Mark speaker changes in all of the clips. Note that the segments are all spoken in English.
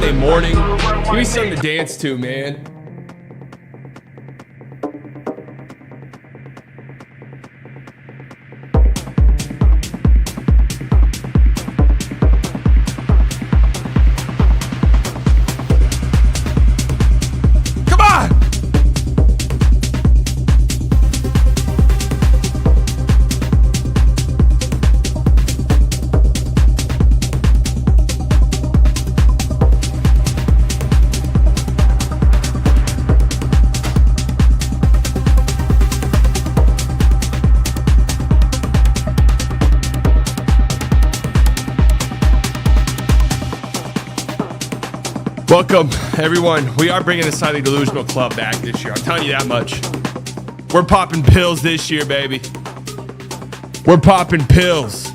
Speaker 1: Monday morning. Give me something to dance to, man. Welcome, everyone. We are bringing the Slightly Delusional Club back this year. I'm telling you that much. We're popping pills this year, baby. We're popping pills.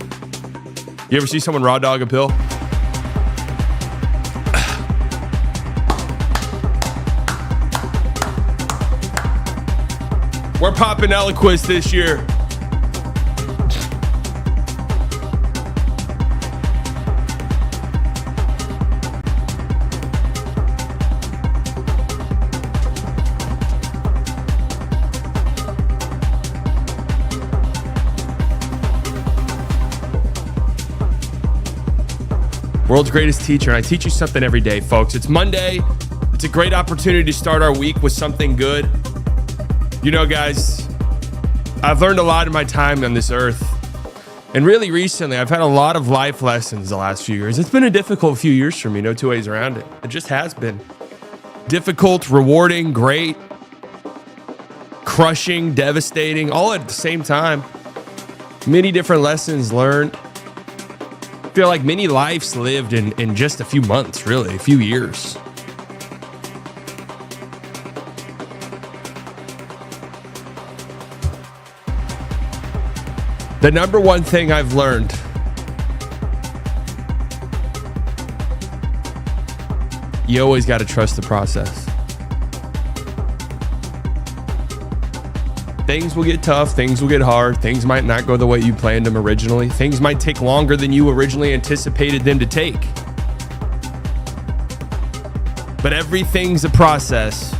Speaker 1: You ever see someone raw dog a pill? We're popping Eliquis this year. World's greatest teacher, and I teach you something every day, folks. It's Monday. It's a great opportunity to start our week with something good. You know, guys, I've learned a lot in my time on this earth. And really recently, I've had a lot of life lessons the last few years. It's been a difficult few years for me, no two ways around it. It just has been. Difficult, rewarding, great, crushing, devastating, all at the same time. Many different lessons learned. I feel like many lives lived in just a few months, really, a few years. The number one thing I've learned you always got to trust the process. Things will get tough, things will get hard, things might not go the way you planned them originally. Things might take longer than you originally anticipated them to take. But everything's a process.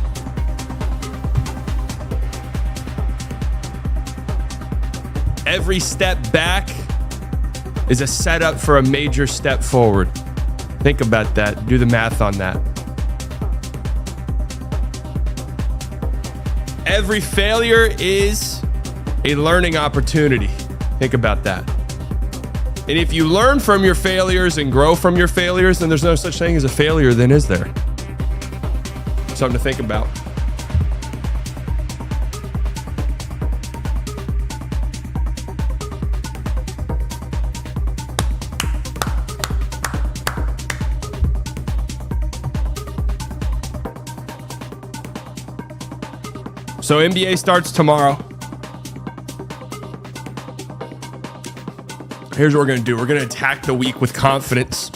Speaker 1: Every step back is a setup for a major step forward. Think about that. Do the math on that. Every failure is a learning opportunity. Think about that. And if you learn from your failures and grow from your failures, then there's no such thing as a failure, then is there? Something to think about. So NBA starts tomorrow. Here's what we're going to do. We're going to attack the week with confidence,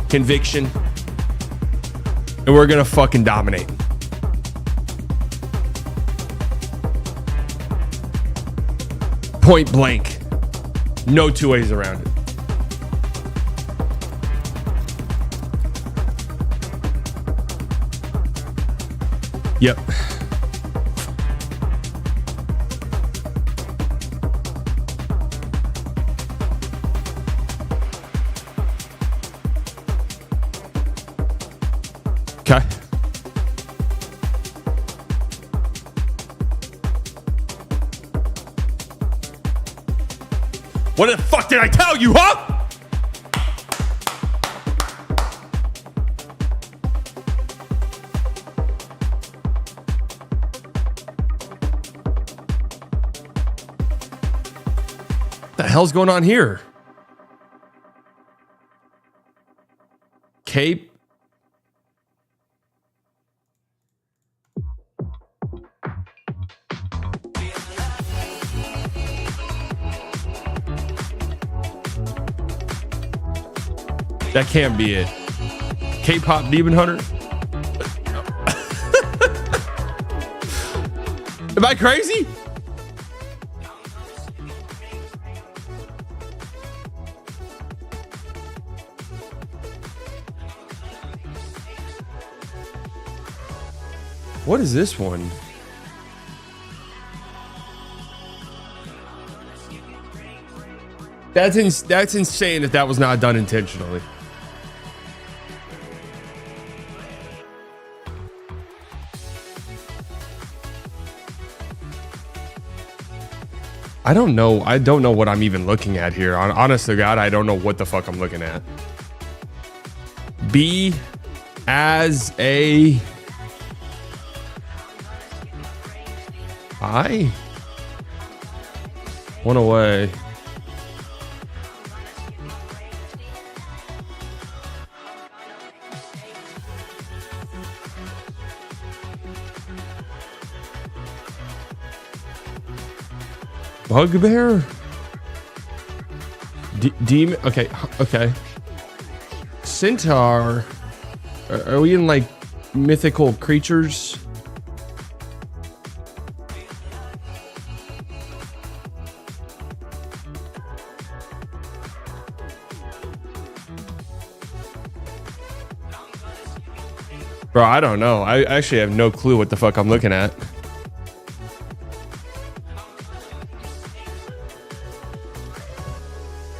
Speaker 1: conviction, and we're going to fucking dominate. Point blank. No two ways around it. Yep. Okay. What the fuck did I tell you, huh? What the hell's going on here? Cape. That can't be it. K-pop Demon Hunter? Am I crazy? What is this one? That's insane if that was not done intentionally. I don't know. I don't know what I'm even looking at here. Honest to God, I don't know what the fuck I'm looking at. B as a I? One away. Bugbear? Demon? Okay, okay. Centaur? Are we in like mythical creatures? Bro, I don't know. I actually have no clue what the fuck I'm looking at.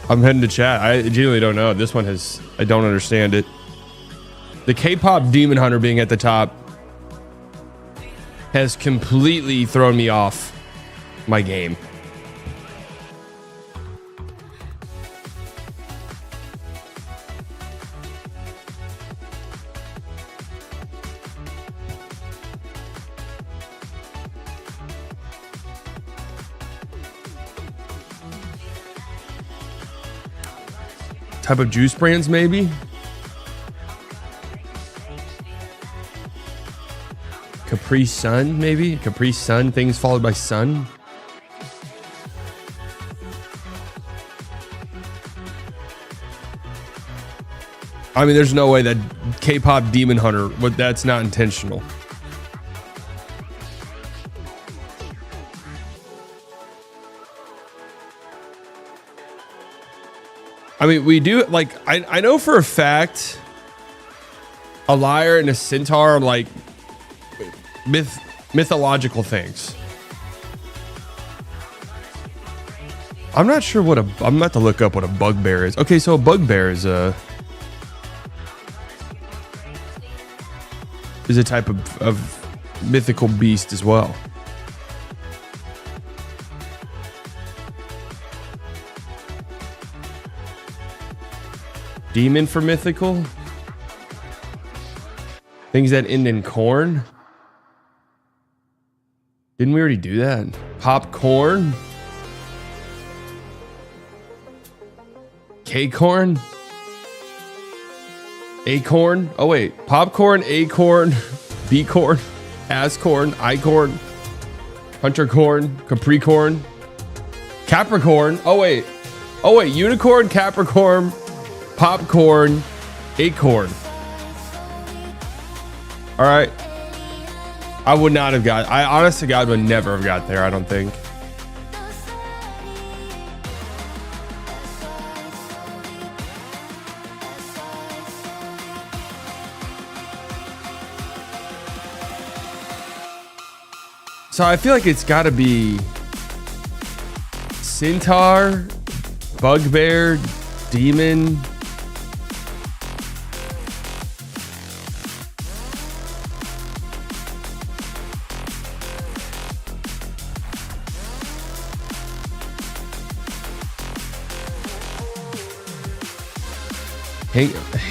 Speaker 1: I'm heading to chat. I genuinely don't know. This one has... I don't understand it. The K-pop Demon Hunter being at the top has completely thrown me off my game. Type of juice brands, maybe? Capri Sun, maybe? Capri Sun, things followed by sun. I mean, there's no way that K-pop Demon Hunter, but that's not intentional. I mean, we do, like, I know for a fact a liar and a centaur are like mythological things. I'm not sure what I'm about to look up what a bugbear is. Okay, so a bugbear is a type of mythical beast as well. Demon for mythical? Things that end in corn? Didn't we already do that? Popcorn? K-corn? Acorn? Oh wait, popcorn, acorn, B-corn, ass-corn, I-corn, hunter-corn, Capricorn, Capricorn. Oh wait, unicorn, Capricorn, popcorn, acorn. All right. I would not have got, I honest to God would never have got there, I don't think. So I feel like it's got to be centaur, bugbear, demon.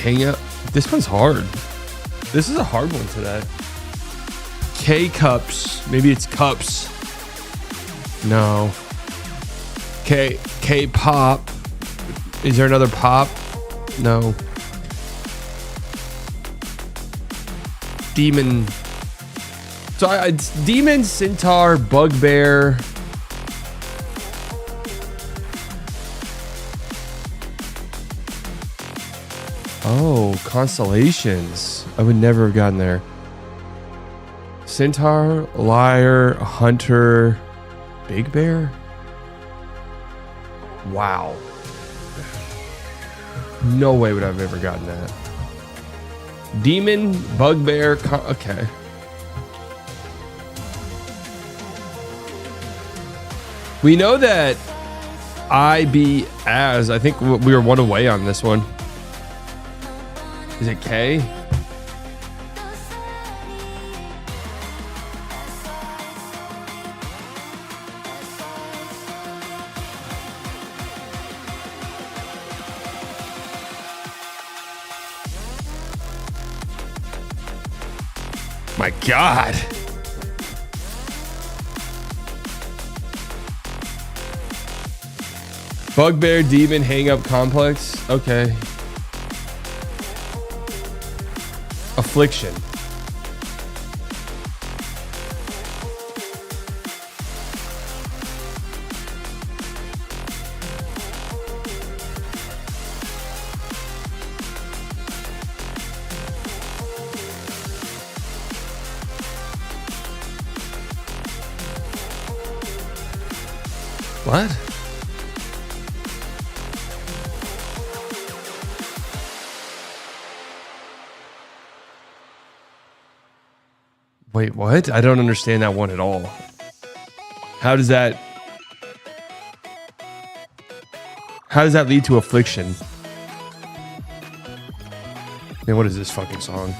Speaker 1: Hang up. This one's hard. This is a hard one today. K-cups. Maybe it's cups. No. K-pop. Is there another pop? No. Demon. So it's demon, centaur, bugbear. Oh, constellations. I would never have gotten there. Centaur, liar, hunter, big bear. Wow. No way would I have ever gotten that. Demon, bugbear. Okay. We know that IBAS, I think we were one away on this one. Is it K? My God. Bugbear Demon Hang Up Complex. Okay. Affliction. What? Wait, what? I don't understand that one at all. How does that lead to affliction? Man, what is this fucking song?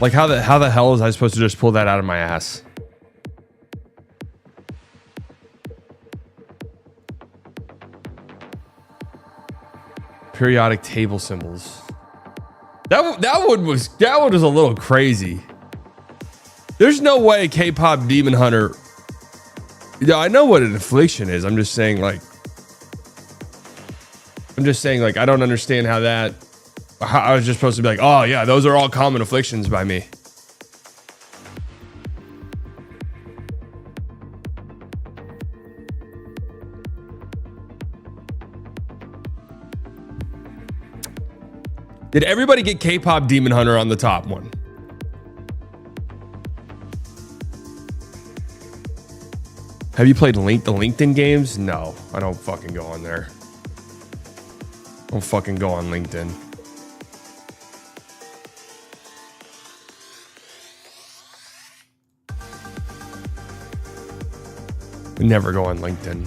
Speaker 1: Like how the hell is I supposed to just pull that out of my ass? Periodic table symbols. That one was a little crazy. There's no way K-pop Demon Hunter. Yeah, I know what an affliction is. I'm just saying like I don't understand how I was just supposed to be like, oh yeah, those are all common afflictions by me. Did everybody get K-pop Demon Hunter on the top one? Have you played the LinkedIn games? No, I don't fucking go on there. Don't fucking go on LinkedIn. Never go on LinkedIn.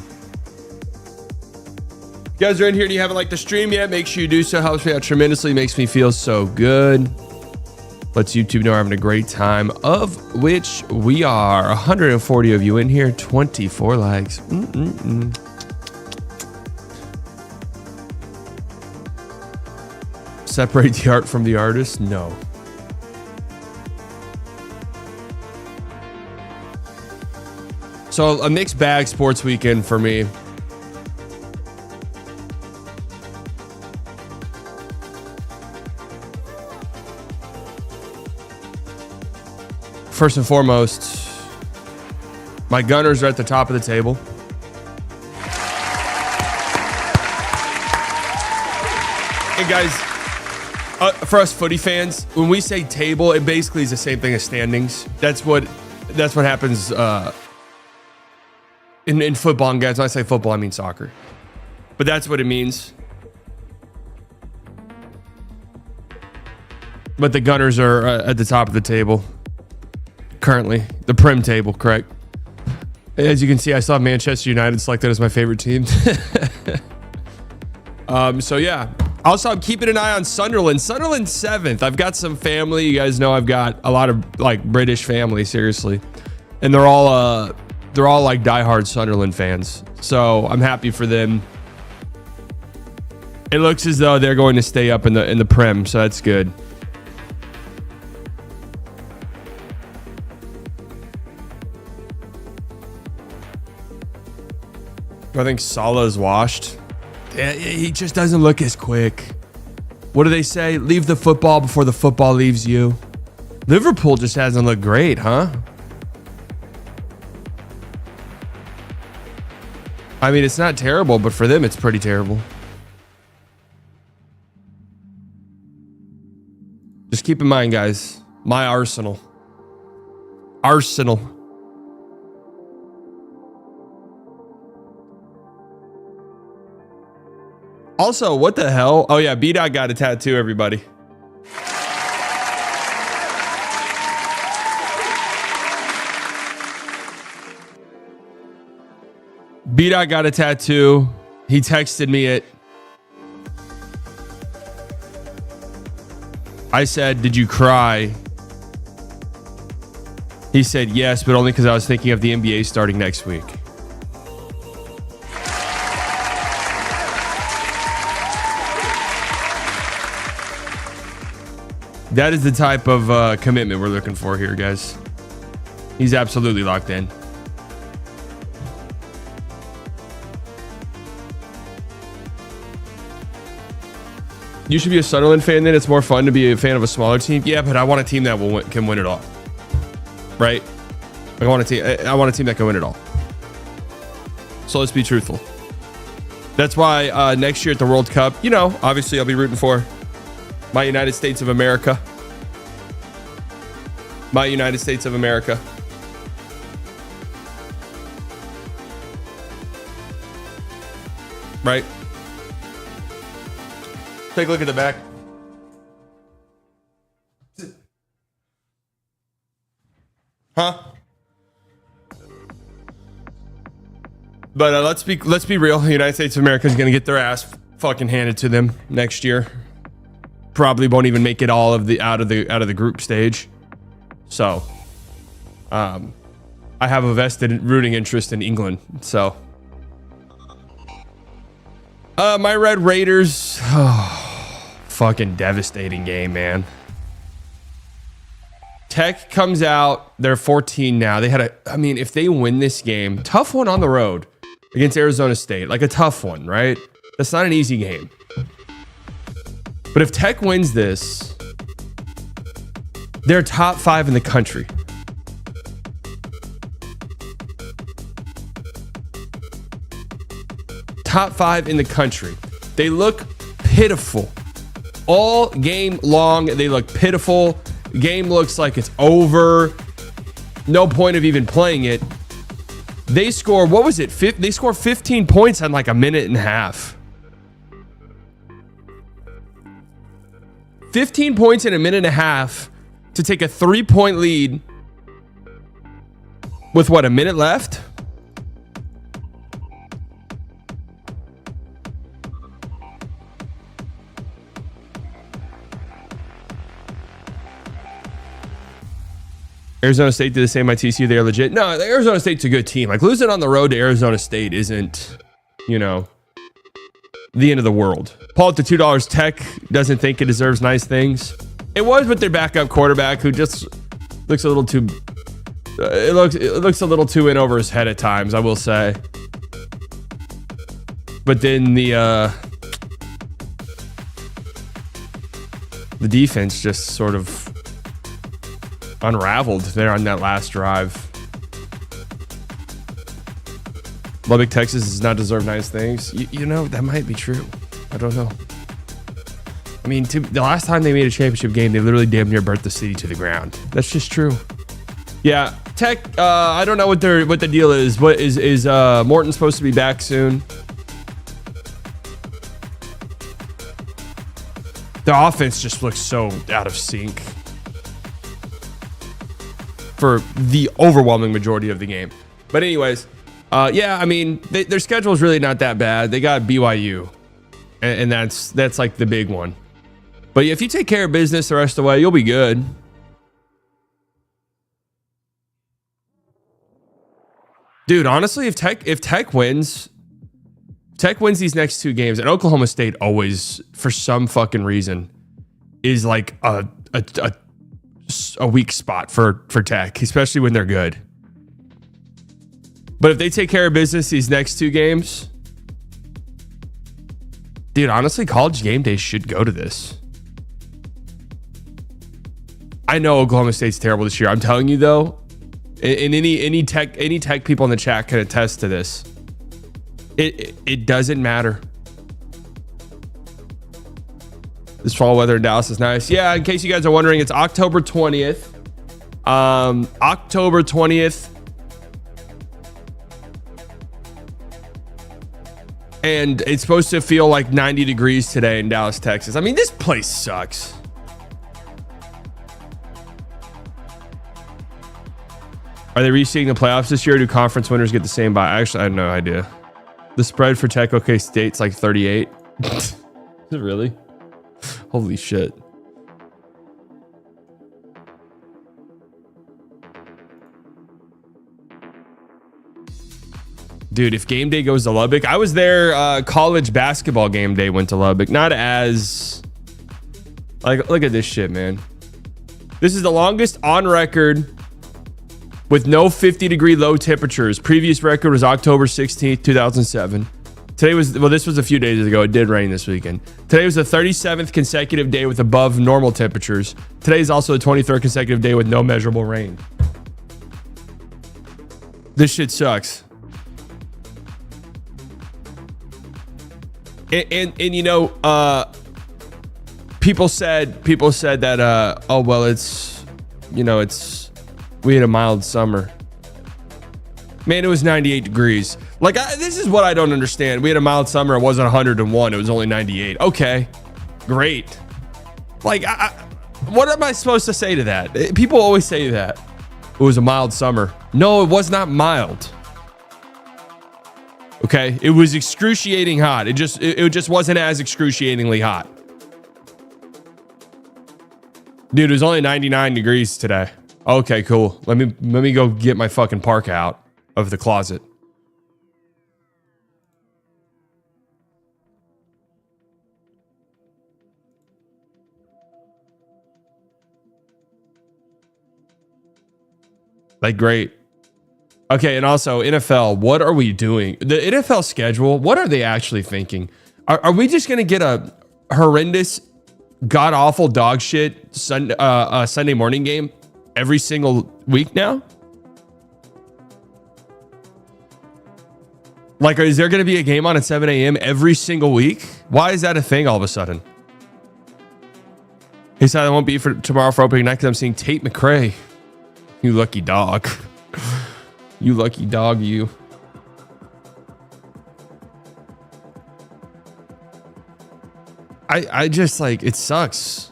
Speaker 1: You guys are in here. Do you haven't liked the stream yet? Make sure you do so. Helps me out tremendously. Makes me feel so good. Lets YouTube know we're having a great time, of which we are. 140 of you in here. 24 likes. Separate the art from the artist? No. So a mixed bag sports weekend for me. First and foremost, my Gunners are at the top of the table. Hey guys, for us footy fans, when we say table, it basically is the same thing as standings. That's what happens in football. And guys, when I say football, I mean soccer. But that's what it means. But the Gunners are at the top of the table. Currently, the Prem table, correct? As you can see, I still have Manchester United selected as my favorite team. So yeah. Also, I'm keeping an eye on Sunderland. Sunderland 7th. I've got some family. You guys know I've got a lot of like British family, seriously, and they're all like diehard Sunderland fans. So I'm happy for them. It looks as though they're going to stay up in the Prem, so that's good. I think Salah's washed. He just doesn't look as quick. What do they say? Leave the football before the football leaves you. Liverpool just hasn't looked great, huh? I mean, it's not terrible, but for them, it's pretty terrible. Just keep in mind, guys, my Arsenal. Also, what the hell? Oh yeah, B-Dot got a tattoo, everybody. B-Dot got a tattoo. He texted me it. I said, did you cry? He said, yes, but only because I was thinking of the NBA starting next week. That is the type of commitment we're looking for here, guys. He's absolutely locked in. You should be a Sunderland fan then. It's more fun to be a fan of a smaller team. Yeah, but I want a team that can win it all. Right? I want a team that can win it all. So let's be truthful. That's why next year at the World Cup, you know, obviously I'll be rooting for my United States of America. My United States of America. Right? Take a look at the back. Huh? But let's be real. The United States of America is going to get their ass fucking handed to them next year. Probably won't even make it all of the out of the group stage. So, I have a vested rooting interest in England. So, my Red Raiders. Fucking devastating game, man. Tech comes out. They're 14 now. They had if they win this game, tough one on the road against Arizona State. Like a tough one, right? That's not an easy game. But if Tech wins this, they're top 5 in the country. Top 5 in the country. They look pitiful. All game long, they look pitiful. Game looks like it's over. No point of even playing it. They score, what was it? They score 15 points in like a minute and a half. 15 points in a minute and a half to take a 3-point lead with what, a minute left? Arizona State did the same at TCU. They're legit. No, Arizona State's a good team. Like losing on the road to Arizona State isn't, the end of the world. Paul at the $2 Tech doesn't think it deserves nice things. It was with their backup quarterback who just looks a little too. It looks a little too in over his head at times, I will say. But then the defense just sort of unraveled there on that last drive. Lubbock, Texas does not deserve nice things. That might be true. I don't know. I mean, the last time they made a championship game, they literally damn near burnt the city to the ground. That's just true. Yeah, Tech. I don't know what the deal is. What is Morton supposed to be back soon? The offense just looks so out of sync for the overwhelming majority of the game. But anyways, their schedule is really not that bad. They got BYU, and that's like the big one. But if you take care of business the rest of the way, you'll be good. Dude, honestly, if Tech wins these next 2 games, and Oklahoma State always, for some fucking reason, is like a weak spot for Tech, especially when they're good. But if they take care of business these next 2 games, dude, honestly, College Game Day should go to this. I know Oklahoma State's terrible this year. I'm telling you though, and any tech people in the chat can attest to this. It doesn't matter. This fall weather in Dallas is nice. Yeah, in case you guys are wondering, it's October 20th. October 20th. And it's supposed to feel like 90 degrees today in Dallas, Texas. I mean, this place sucks. Are they reseeding the playoffs this year? Or do conference winners get the same bye? Actually, I have no idea. The spread for Tech OK State's like 38. Is it really? Holy shit. Dude, if game day goes to Lubbock, I was there. College basketball game day went to Lubbock. Not as like, look at this shit, man. This is the longest on record with no 50-degree low temperatures. Previous record was October 16th, 2007. Today was, well, this was a few days ago. It did rain this weekend. Today was the 37th consecutive day with above normal temperatures. Today is also the 23rd consecutive day with no measurable rain. This shit sucks. And you know, people said that oh well, it's, you know, it's, we had a mild summer. Man, it was 98 degrees. Like, this is what I don't understand. We had a mild summer. It wasn't 101. It was only 98. Okay, great. Like, what am I supposed to say to that? People always say that it was a mild summer. No, it was not mild. Okay, it was excruciating hot. It just wasn't as excruciatingly hot. Dude, it was only 99 degrees today. Okay, cool. Let me go get my fucking parka out of the closet. Like, great. Okay, and also NFL, what are we doing? The NFL schedule, what are they actually thinking? Are we just going to get a horrendous, god-awful dog shit Sunday morning game every single week now? Like, is there going to be a game on at 7 a.m. every single week? Why is that a thing all of a sudden? He said I won't be for tomorrow for opening night because I'm seeing Tate McRae. You lucky dog. You lucky dog, you. I just, like, it sucks.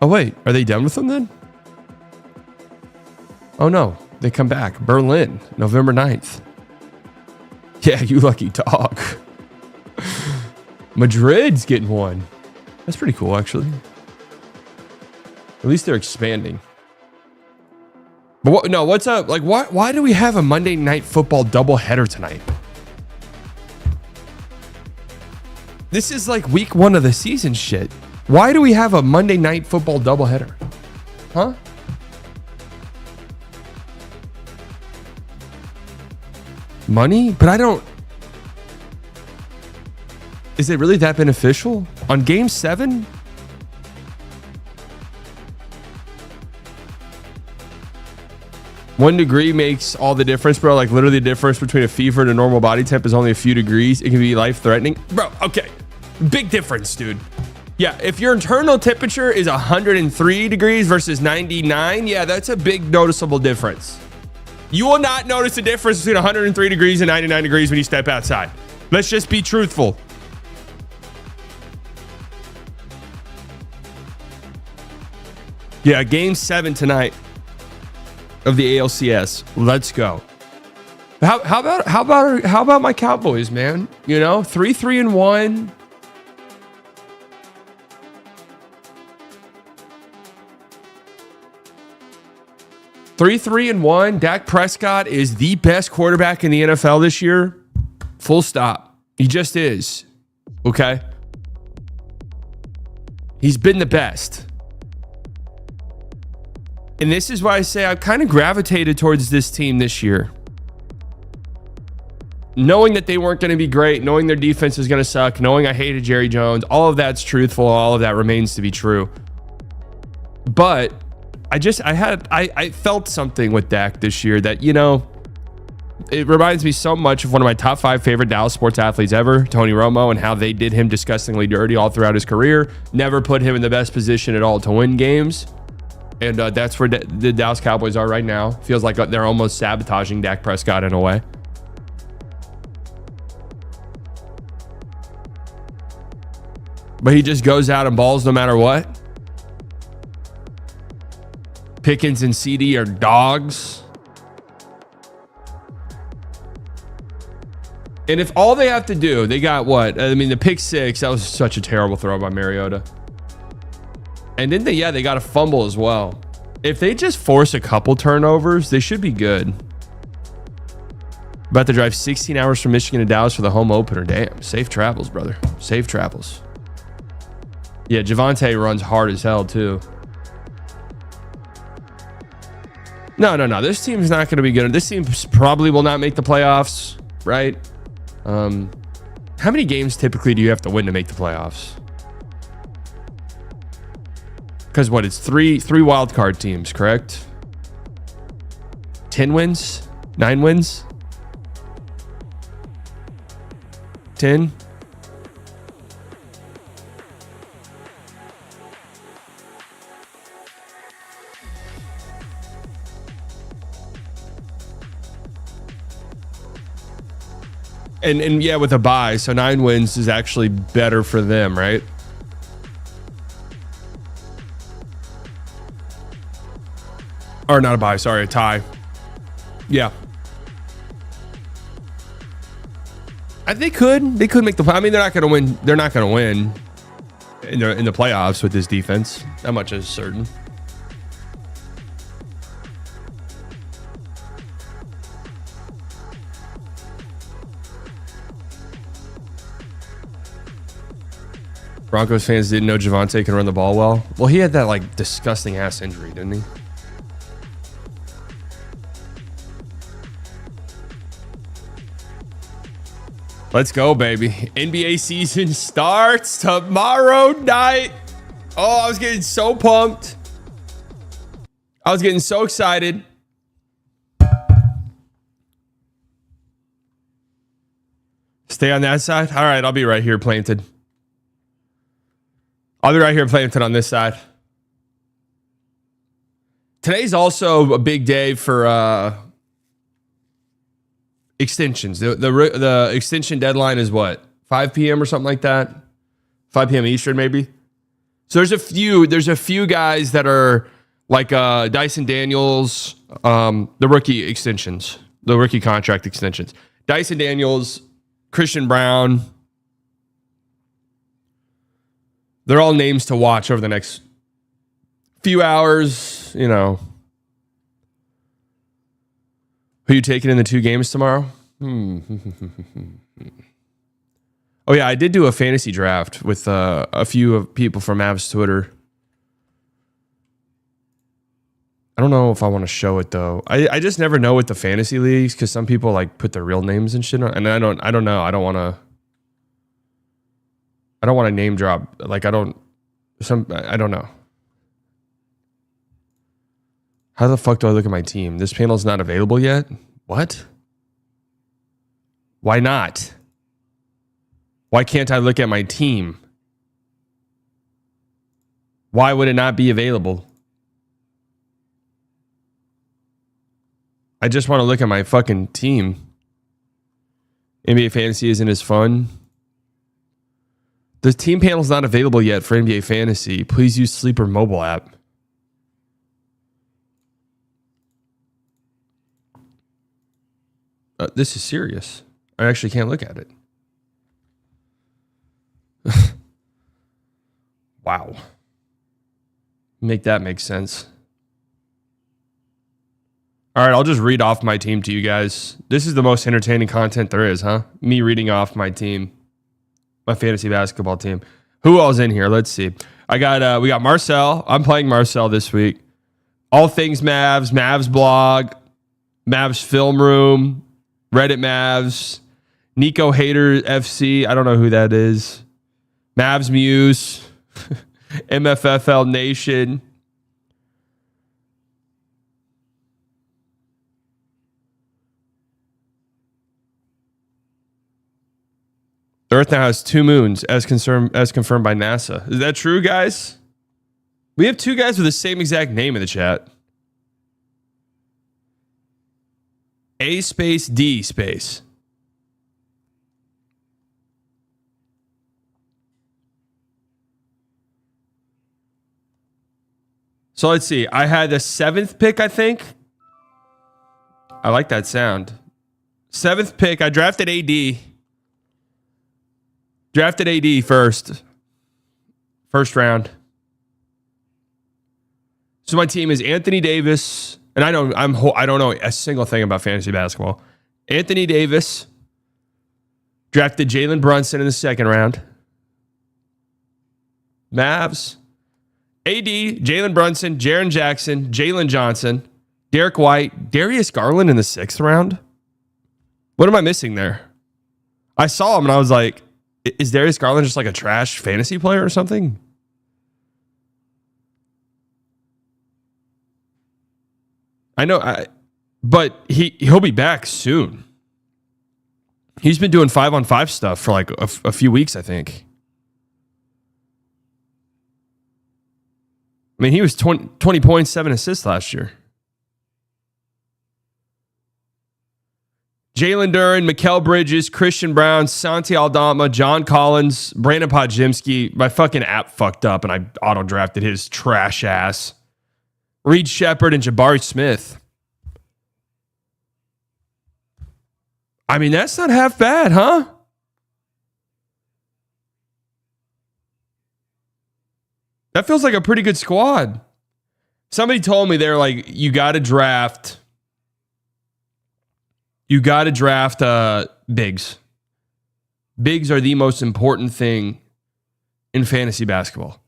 Speaker 1: Oh, wait. Are they done with them then? Oh, no. They come back. Berlin, November 9th. Yeah, you lucky dog. Madrid's getting one. That's pretty cool, actually. At least they're expanding. But what, no, what's up? Like, why do we have a Monday Night Football doubleheader tonight? This is like week 1 of the season shit. Why do we have a Monday Night Football doubleheader? Huh? Money? But I don't... Is it really that beneficial? On game 7? One degree makes all the difference, bro. Like, literally the difference between a fever and a normal body temp is only a few degrees. It can be life-threatening. Bro, okay. Big difference, dude. Yeah, if your internal temperature is 103 degrees versus 99, yeah, that's a big noticeable difference. You will not notice the difference between 103 degrees and 99 degrees when you step outside. Let's just be truthful. Yeah, game 7 tonight of the ALCS. Let's go. How about my Cowboys, man? You know, 3-3-1. Dak Prescott is the best quarterback in the NFL this year. Full stop. He just is. Okay? He's been the best. And this is why I say I've kind of gravitated towards this team this year. Knowing that they weren't going to be great, knowing their defense is going to suck, knowing I hated Jerry Jones, all of that's truthful. All of that remains to be true. But I felt something with Dak this year that, you know, it reminds me so much of one of my top 5 favorite Dallas sports athletes ever, Tony Romo, and how they did him disgustingly dirty all throughout his career. Never put him in the best position at all to win games. And that's where the Dallas Cowboys are right now. Feels like they're almost sabotaging Dak Prescott in a way. But he just goes out and balls no matter what. Pickens and CD are dogs. And if all they have to do, they got what? I mean, the pick six, that was such a terrible throw by Mariota. And then they got a fumble as well. If they just force a couple turnovers, they should be good. About to drive 16 hours from Michigan to Dallas for the home opener. Damn, safe travels, brother. Safe travels. Yeah, Javonte runs hard as hell, too. No. This team's not going to be good. This team probably will not make the playoffs, right? How many games typically do you have to win to make the playoffs? Because what? It's three wild card teams, correct? 10 wins? 9 wins? 10? And yeah, with a bye, so 9 wins is actually better for them, right? Or not a bye, sorry, a tie. Yeah. They could make the. I mean, they're not going to win. They're not going to win in the playoffs with this defense. That much is certain. Broncos fans didn't know Javonte can run the ball well. Well, he had that like disgusting ass injury, didn't he? Let's go, baby. NBA season starts tomorrow night. Oh, I was getting so pumped. I was getting so excited. Stay on that side? All right, I'll be right here planted. I'll be right here planted on this side. Today's also a big day for extensions. The extension deadline is what? 5 p.m. or something like that? 5 p.m. Eastern, maybe? So there's a few guys that are like Dyson Daniels, the rookie extensions, the rookie contract extensions. Dyson Daniels, Christian Brown. They're all names to watch over the next few hours, you know. Who you taking in the 2 games tomorrow? Oh, yeah, I did do a fantasy draft with a few people from Avs Twitter. I don't know if I want to show it, though. I just never know with the fantasy leagues because some people, like, put their real names and shit on. And I don't know. I don't want to name drop. Like, I don't know. How the fuck do I look at my team? This panel's not available yet? What? Why not? Why can't I look at my team? Why would it not be available? I just want to look at my fucking team. NBA Fantasy isn't as fun. The team panel's not available yet for NBA Fantasy. Please use Sleeper mobile app. This is serious. I actually can't look at it. Wow. Make that make sense. All right, I'll just read off my team to you guys. This is the most entertaining content there is, huh? Me reading off my team. My fantasy basketball team. Who all's in here? Let's see. We got Marcel. I'm playing Marcel this week. All things Mavs, Mavs blog, Mavs film room, Reddit Mavs, Nico Hater FC. I don't know who that is. Mavs Muse, MFFL Nation. The Earth now has 2 moons, as confirmed by NASA. Is that true, guys? We have 2 guys with the same exact name in the chat. A space D space. So let's see. I had the 7th pick, I think. I like that sound. 7th pick. I drafted AD. Drafted AD first round. So my team is Anthony Davis, and I don't know a single thing about fantasy basketball. Anthony Davis, drafted Jalen Brunson in the second round. Mavs, AD, Jalen Brunson, Jaren Jackson, Jalen Johnson, Derek White, Darius Garland in the sixth round. What am I missing there? I saw him and I was like, is Darius Garland just like a trash fantasy player or something? I know, but he'll be back soon. He's been doing 5-on-5 stuff for like a few weeks, I think. I mean, he was 20 points, 7 assists last year. Jalen Duren, Mikal Bridges, Christian Brown, Santi Aldama, John Collins, Brandon Podziemski. My fucking app fucked up and I auto-drafted his trash ass. Reed Shepard and Jabari Smith. I mean, that's not half bad, huh? That feels like a pretty good squad. Somebody told me they're like, you got to draft bigs. Bigs are the most important thing in fantasy basketball.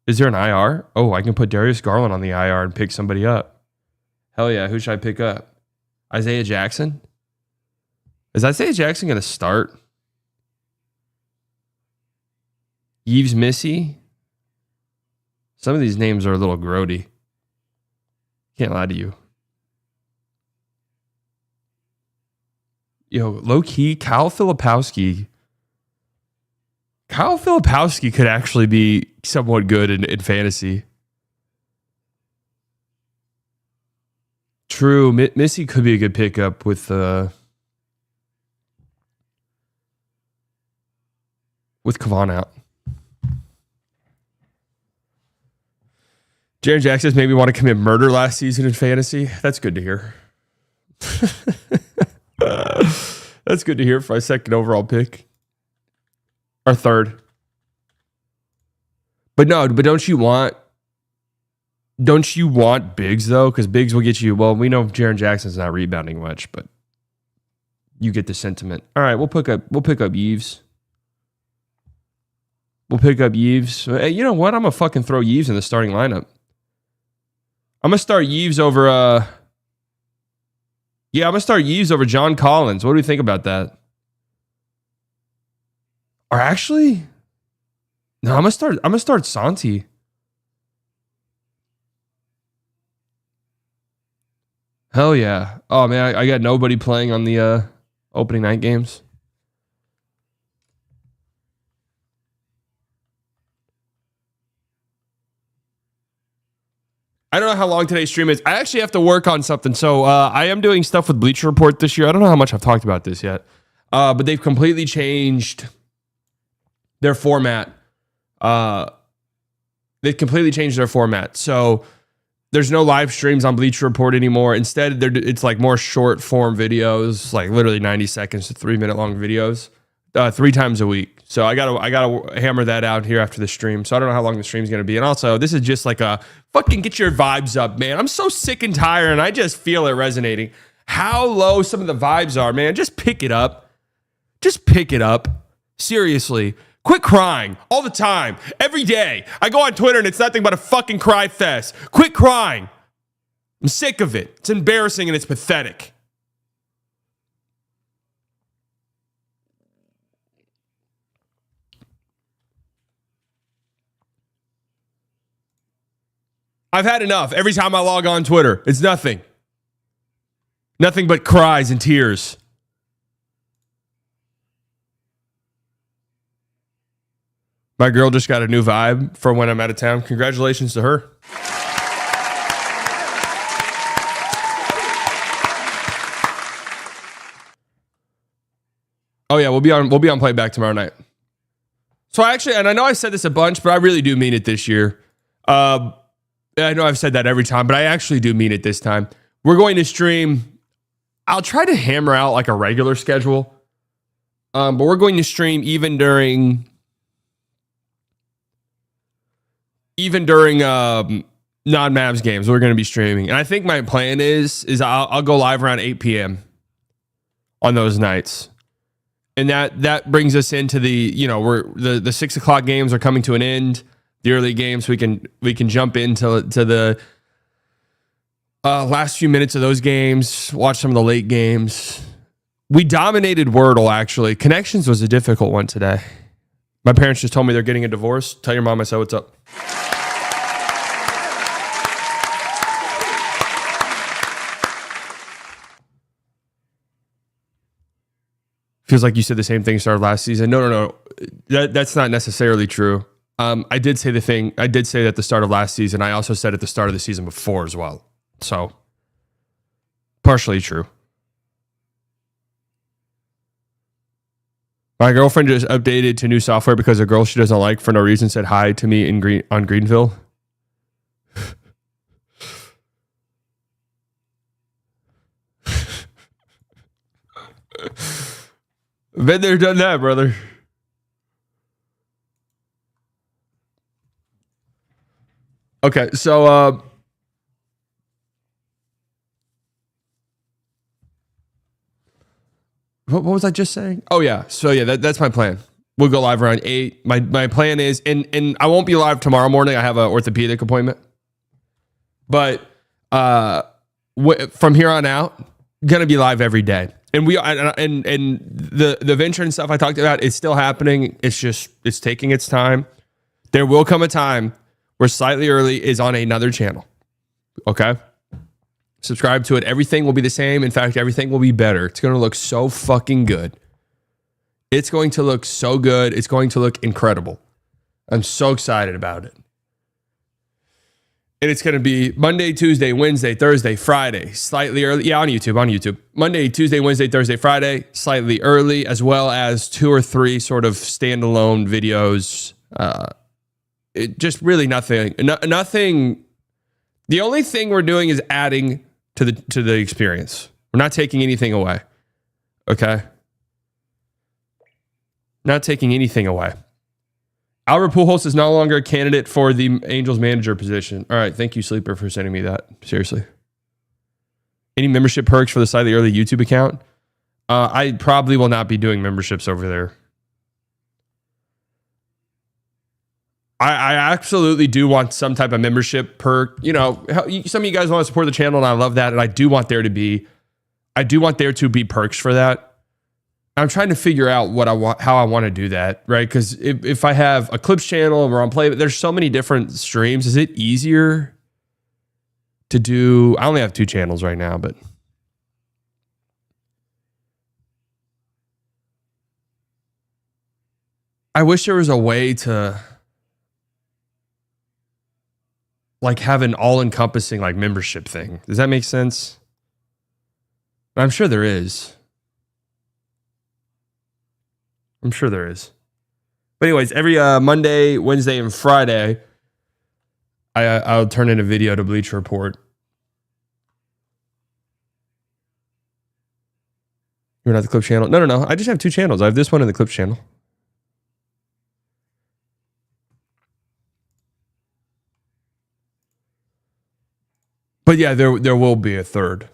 Speaker 1: Is there an IR? Oh, I can put Darius Garland on the IR and pick somebody up. Hell yeah, who should I pick up? Isaiah Jackson? Is Isaiah Jackson going to start? Yves Missy? Some of these names are a little grody. Can't lie to you. Yo, low-key, Kyle Filipowski could actually be somewhat good in fantasy. True, Missy could be a good pickup with Kavon out. Jaren Jackson's made me want to commit murder last season in fantasy. That's good to hear. That's good to hear for my second overall pick. Or third. But don't you want bigs though? Because bigs will get you, well, we know Jaren Jackson's not rebounding much, but you get the sentiment. All right, we'll pick up Yves. Hey, you know what? I'm gonna fucking throw Yves in the starting lineup. I'm gonna start Yves over I'm gonna start Yves over John Collins. What do we think about that? Or actually, no, I'm gonna start Santi. Hell yeah. Oh man, I got nobody playing on the opening night games. I don't know how long today's stream is. I actually have to work on something. So I am doing stuff with Bleacher Report this year. I don't know how much I've talked about this yet. But they've completely changed their format. So there's no live streams on Bleacher Report anymore. Instead, it's like more short form videos, like literally 90 seconds to 3 minute long videos, 3 times a week. So I gotta hammer that out here after the stream. So I don't know how long the stream's gonna be. And also, this is just like a fucking get your vibes up, man. I'm so sick and tired, and I just feel it resonating. How low some of the vibes are, man. Just pick it up. Seriously. Quit crying all the time, every day. I go on Twitter and it's nothing but a fucking cry fest. Quit crying. I'm sick of it. It's embarrassing and it's pathetic. I've had enough. Every time I log on Twitter, it's nothing. Nothing but cries and tears. My girl just got a new vibe for when I'm out of town. Congratulations to her. Oh yeah, we'll be on playback tomorrow night. So and I know I said this a bunch, but I really do mean it this year. I know I've said that every time, but I actually do mean it this time. We're going to stream. I'll try to hammer out like a regular schedule. But we're going to stream even during non-Mavs games. We're going to be streaming. And I think my plan is I'll go live around 8 p.m. on those nights. And that brings us into the the 6 o'clock games are coming to an end. The early games we can jump into the last few minutes of those games. Watch some of the late games. We dominated Wordle. Actually, Connections was a difficult one today. My parents just told me they're getting a divorce. Tell your mom I said what's up. Feels like you said the same thing started last season. No. That's not necessarily true. I did say that at the start of last season. I also said at the start of the season before as well. So, partially true. My girlfriend just updated to new software because a girl she doesn't like for no reason said hi to me on Greenville. Been there, done that, brother. Okay, so what was I just saying? Oh yeah, so yeah, that's my plan. We'll go live around 8. My plan is, and I won't be live tomorrow morning. I have an orthopedic appointment, but from here on out, gonna be live every day. And the venture and stuff I talked about is still happening. It's taking its time. There will come a time where Slightly Early is on another channel. Okay? Subscribe to it. Everything will be the same. In fact, everything will be better. It's going to look so fucking good. It's going to look so good. It's going to look incredible. I'm so excited about it. And it's going to be Monday, Tuesday, Wednesday, Thursday, Friday, Slightly Early. Yeah, on YouTube. Monday, Tuesday, Wednesday, Thursday, Friday, Slightly Early, as well as 2 or 3 sort of standalone videos. Just really nothing. Nothing. The only thing we're doing is adding to the experience. We're not taking anything away. Okay? Not taking anything away. Albert Pujols is no longer a candidate for the Angels manager position. All right, thank you, Sleeper, for sending me that. Seriously. Any membership perks for the Slightly Early YouTube account? I probably will not be doing memberships over there. I absolutely do want some type of membership perk. You know, some of you guys want to support the channel, and I love that. And I do want there to be perks for that. I'm trying to figure out how I want to do that, right? Because if I have a clips channel where I'm playing, there's so many different streams. Is it easier to do? I only have 2 channels right now, but I wish there was a way to like have an all-encompassing like membership thing. Does that make sense? I'm sure there is. But anyways, every Monday, Wednesday, and Friday, I'll turn in a video to Bleacher Report. You're not the Clips channel? No. I just have 2 channels. I have this one and the Clips channel. But yeah, there will be a third.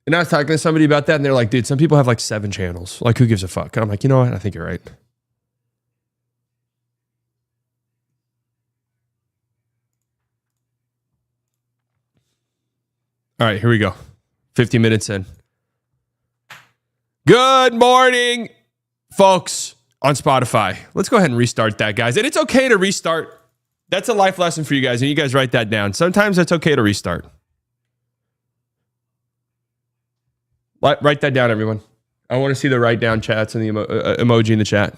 Speaker 1: And I was talking to somebody about that, and they're like, dude, some people have like 7 channels. Like, who gives a fuck? And I'm like, you know what? I think you're right. All right, here we go. 50 minutes in. Good morning, folks on Spotify. Let's go ahead and restart that, guys. And it's okay to restart. That's a life lesson for you guys, and you guys write that down. Sometimes it's okay to restart. Write that down, everyone. I want to see the write down chats and the emoji in the chat.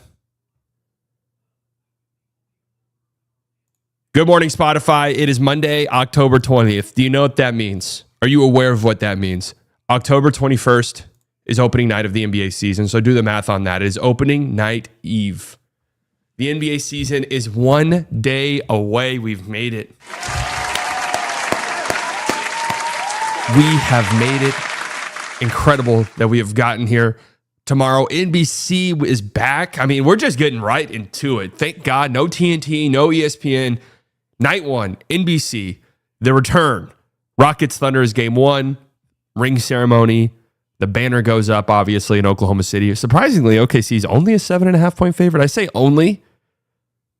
Speaker 1: Good morning, Spotify. It is Monday, October 20th. Do you know what that means? Are you aware of what that means? October 21st is opening night of the NBA season, so do the math on that. It is opening night eve. The NBA season is 1 day away. We've made it. We have made it. incredible that we have gotten here. Tomorrow, NBC is back. I mean, we're just getting right into it. Thank God. No TNT, no ESPN. Night one, NBC, the return. Rockets Thunder is game one. Ring ceremony. The banner goes up, obviously, in Oklahoma City. Surprisingly, OKC is only a 7.5 point favorite. I say only,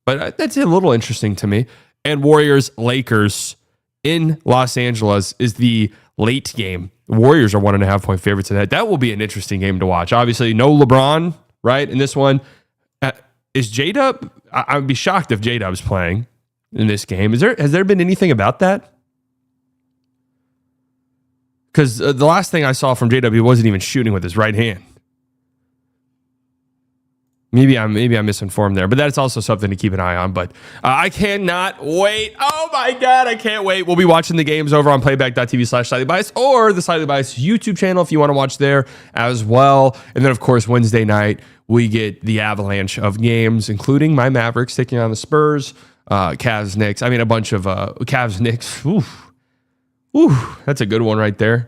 Speaker 1: but that's a little interesting to me. And Warriors Lakers in Los Angeles is the late game. The Warriors are 1.5 point favorites in that. That will be an interesting game to watch. Obviously, no LeBron, right? In this one, is J-Dub? I would be shocked if J-Dub's playing in this game. Has there been anything about that? Because the last thing I saw from J-Dub, he wasn't even shooting with his right hand. Maybe I'm misinformed there, but that's also something to keep an eye on. But I cannot wait. Oh my God, I can't wait. We'll be watching the games over on playback.tv/slightlybiased or the Slightly Biased YouTube channel if you want to watch there as well. And then, of course, Wednesday night, we get the avalanche of games, including my Mavericks taking on the Spurs, Cavs, Knicks. I mean, a bunch of Cavs, Knicks. Ooh, that's a good one right there.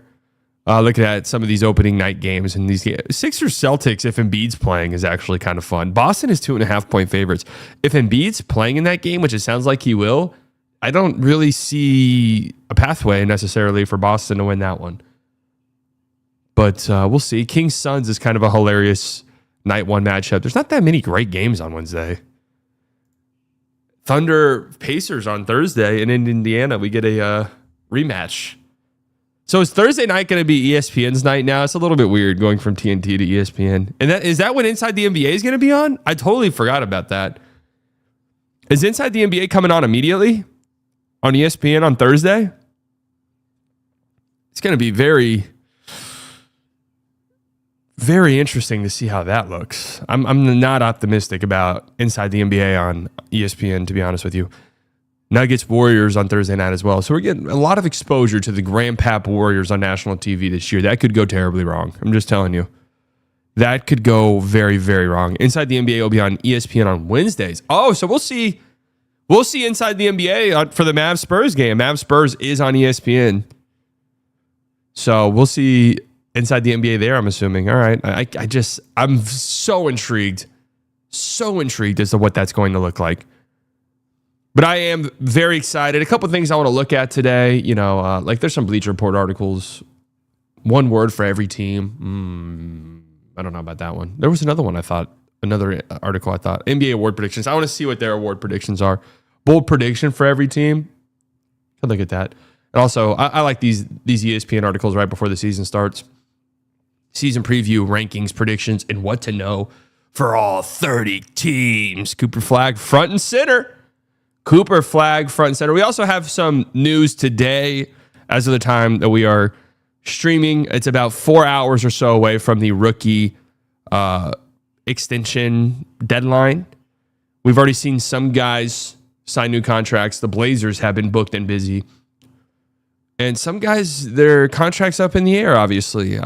Speaker 1: Looking at some of these opening night games and these Sixers Celtics, if Embiid's playing, is actually kind of fun. Boston is 2.5 point favorites. If Embiid's playing in that game, which it sounds like he will, I don't really see a pathway necessarily for Boston to win that one. But we'll see. Kings Suns is kind of a hilarious night one matchup. There's not that many great games on Wednesday. Thunder Pacers on Thursday, and in Indiana we get a rematch. So is Thursday night going to be ESPN's night now? It's a little bit weird going from TNT to ESPN. And is that when Inside the NBA is going to be on? I totally forgot about that. Is Inside the NBA coming on immediately on ESPN on Thursday? It's going to be very, very interesting to see how that looks. I'm not optimistic about Inside the NBA on ESPN, to be honest with you. Nuggets Warriors on Thursday night as well. So we're getting a lot of exposure to the Grandpap Warriors on national TV this year. That could go terribly wrong. I'm just telling you. That could go very, very wrong. Inside the NBA will be on ESPN on Wednesdays. Oh, so we'll see Inside the NBA for the Mavs Spurs game. Mavs Spurs is on ESPN. So we'll see Inside the NBA there, I'm assuming. All right. I'm so intrigued as to what that's going to look like. But I am very excited. A couple of things I want to look at today. Like there's some Bleacher Report articles. One word for every team. I don't know about that one. There was another one another article I thought. NBA award predictions. I want to see what their award predictions are. Bold prediction for every team. I'll look at that. And also, I like these ESPN articles right before the season starts. Season preview, rankings, predictions, and what to know for all 30 teams. Cooper Flag front and center. Cooper Flag front and center. We also have some news today as of the time that we are streaming. It's about 4 hours or so away from the rookie extension deadline. We've already seen some guys sign new contracts. The Blazers have been booked and busy. And some guys, their contract's up in the air, obviously.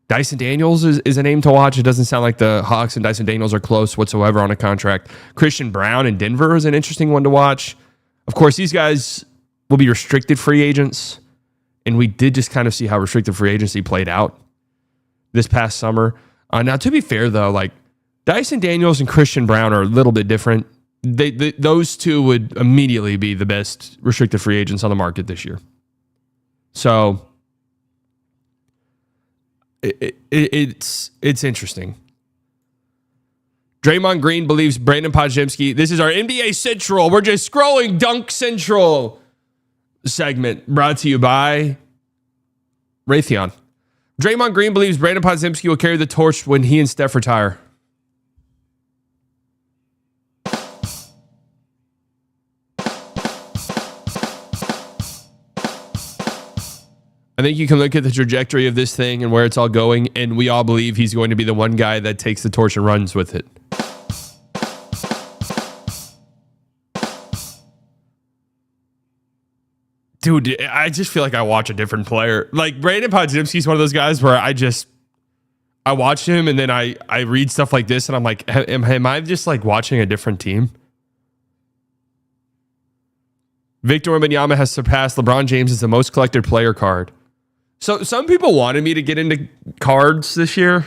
Speaker 1: Dyson Daniels is a name to watch. It doesn't sound like the Hawks and Dyson Daniels are close whatsoever on a contract. Christian Brown in Denver is an interesting one to watch. Of course, these guys will be restricted free agents. And we did just kind of see how restricted free agency played out this past summer. Now, to be fair, though, like Dyson Daniels and Christian Brown are a little bit different. Those two would immediately be the best restricted free agents on the market this year. So it's interesting. Draymond Green believes Brandon Podziemski. This is our NBA Central. We're just scrolling Dunk Central segment brought to you by Raytheon. Draymond Green believes Brandon Podziemski will carry the torch when he and Steph retire. I think you can look at the trajectory of this thing and where it's all going, and we all believe he's going to be the one guy that takes the torch and runs with it. Dude, I just feel like I watch a different player. Like, Brandon Podziemski is one of those guys where I watch him and then I read stuff like this and I'm like, am I just like watching a different team? Victor Wembanyama has surpassed LeBron James as the most collected player card. So some people wanted me to get into cards this year.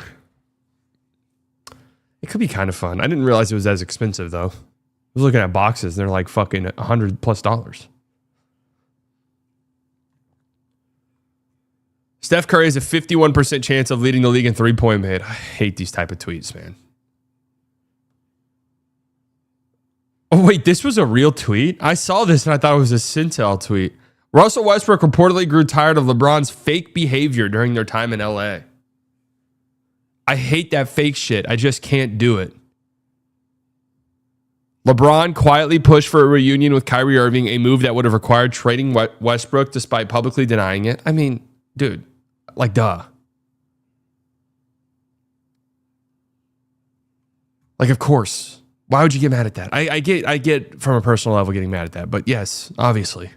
Speaker 1: It could be kind of fun. I didn't realize it was as expensive though. I was looking at boxes. They're like fucking $100+. Steph Curry has a 51% chance of leading the league in three-point made. I hate these type of tweets, man. Oh, wait, this was a real tweet? I saw this and I thought it was a Cintel tweet. Russell Westbrook reportedly grew tired of LeBron's fake behavior during their time in LA. I hate that fake shit. I just can't do it. LeBron quietly pushed for a reunion with Kyrie Irving, a move that would have required trading Westbrook despite publicly denying it. I mean, dude, like, duh. Like, of course. Why would you get mad at that? I get from a personal level getting mad at that, but yes, obviously.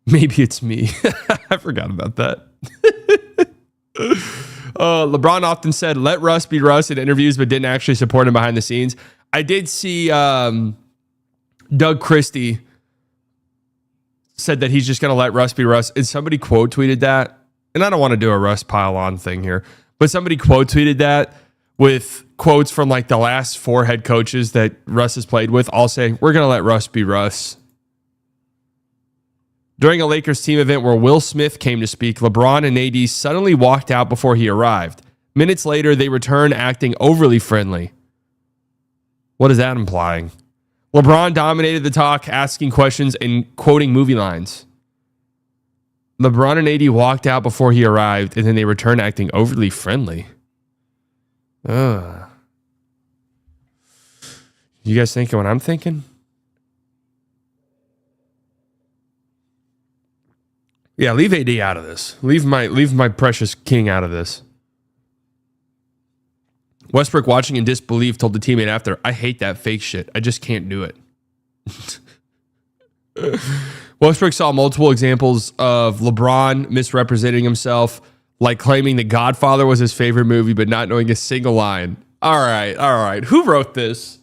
Speaker 1: Maybe it's me. I forgot about that. LeBron often said, let Russ be Russ in interviews, but didn't actually support him behind the scenes. I did see Doug Christie said that he's just going to let Russ be Russ. And somebody quote tweeted that. And I don't want to do a Russ pile on thing here, but somebody quote tweeted that with quotes from like the last 4 head coaches that Russ has played with, all saying, we're going to let Russ be Russ. During a Lakers team event where Will Smith came to speak, LeBron and AD suddenly walked out before he arrived. Minutes later, they returned acting overly friendly. What is that implying? LeBron dominated the talk, asking questions and quoting movie lines. LeBron and AD walked out before he arrived, and then they returned acting overly friendly. You guys thinking what I'm thinking? Yeah, leave AD out of this. Leave my precious king out of this. Westbrook, watching in disbelief, told the teammate after, I hate that fake shit. I just can't do it. Westbrook saw multiple examples of LeBron misrepresenting himself, like claiming The Godfather was his favorite movie, but not knowing a single line. All right. Who wrote this?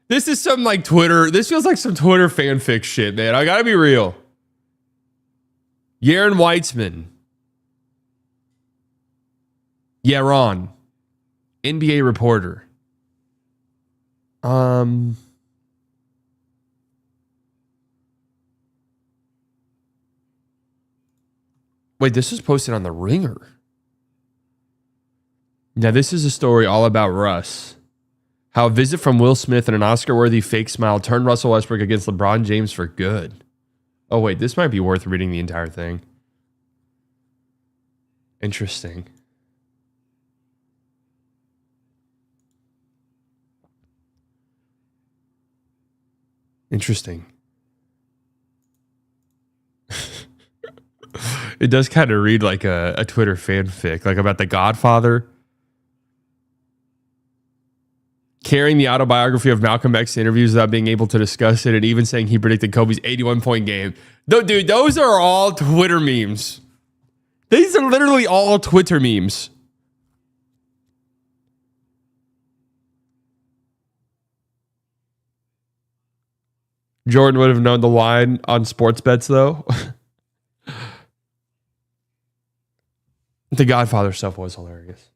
Speaker 1: This is some like Twitter. This feels like some Twitter fanfic shit, man. I gotta be real. Yaron Weitzman. Yaron. NBA reporter. Wait, this was posted on The Ringer. Now, this is a story all about Russ. How a visit from Will Smith and an Oscar-worthy fake smile turned Russell Westbrook against LeBron James for good. Oh, wait, this might be worth reading the entire thing. Interesting. It does kind of read like a Twitter fanfic, like about The Godfather. Carrying the autobiography of Malcolm X interviews without being able to discuss it, and even saying he predicted Kobe's 81-point game. No, dude, those are all Twitter memes. These are literally all Twitter memes. Jordan would have known the line on sports bets, though. The Godfather stuff was hilarious.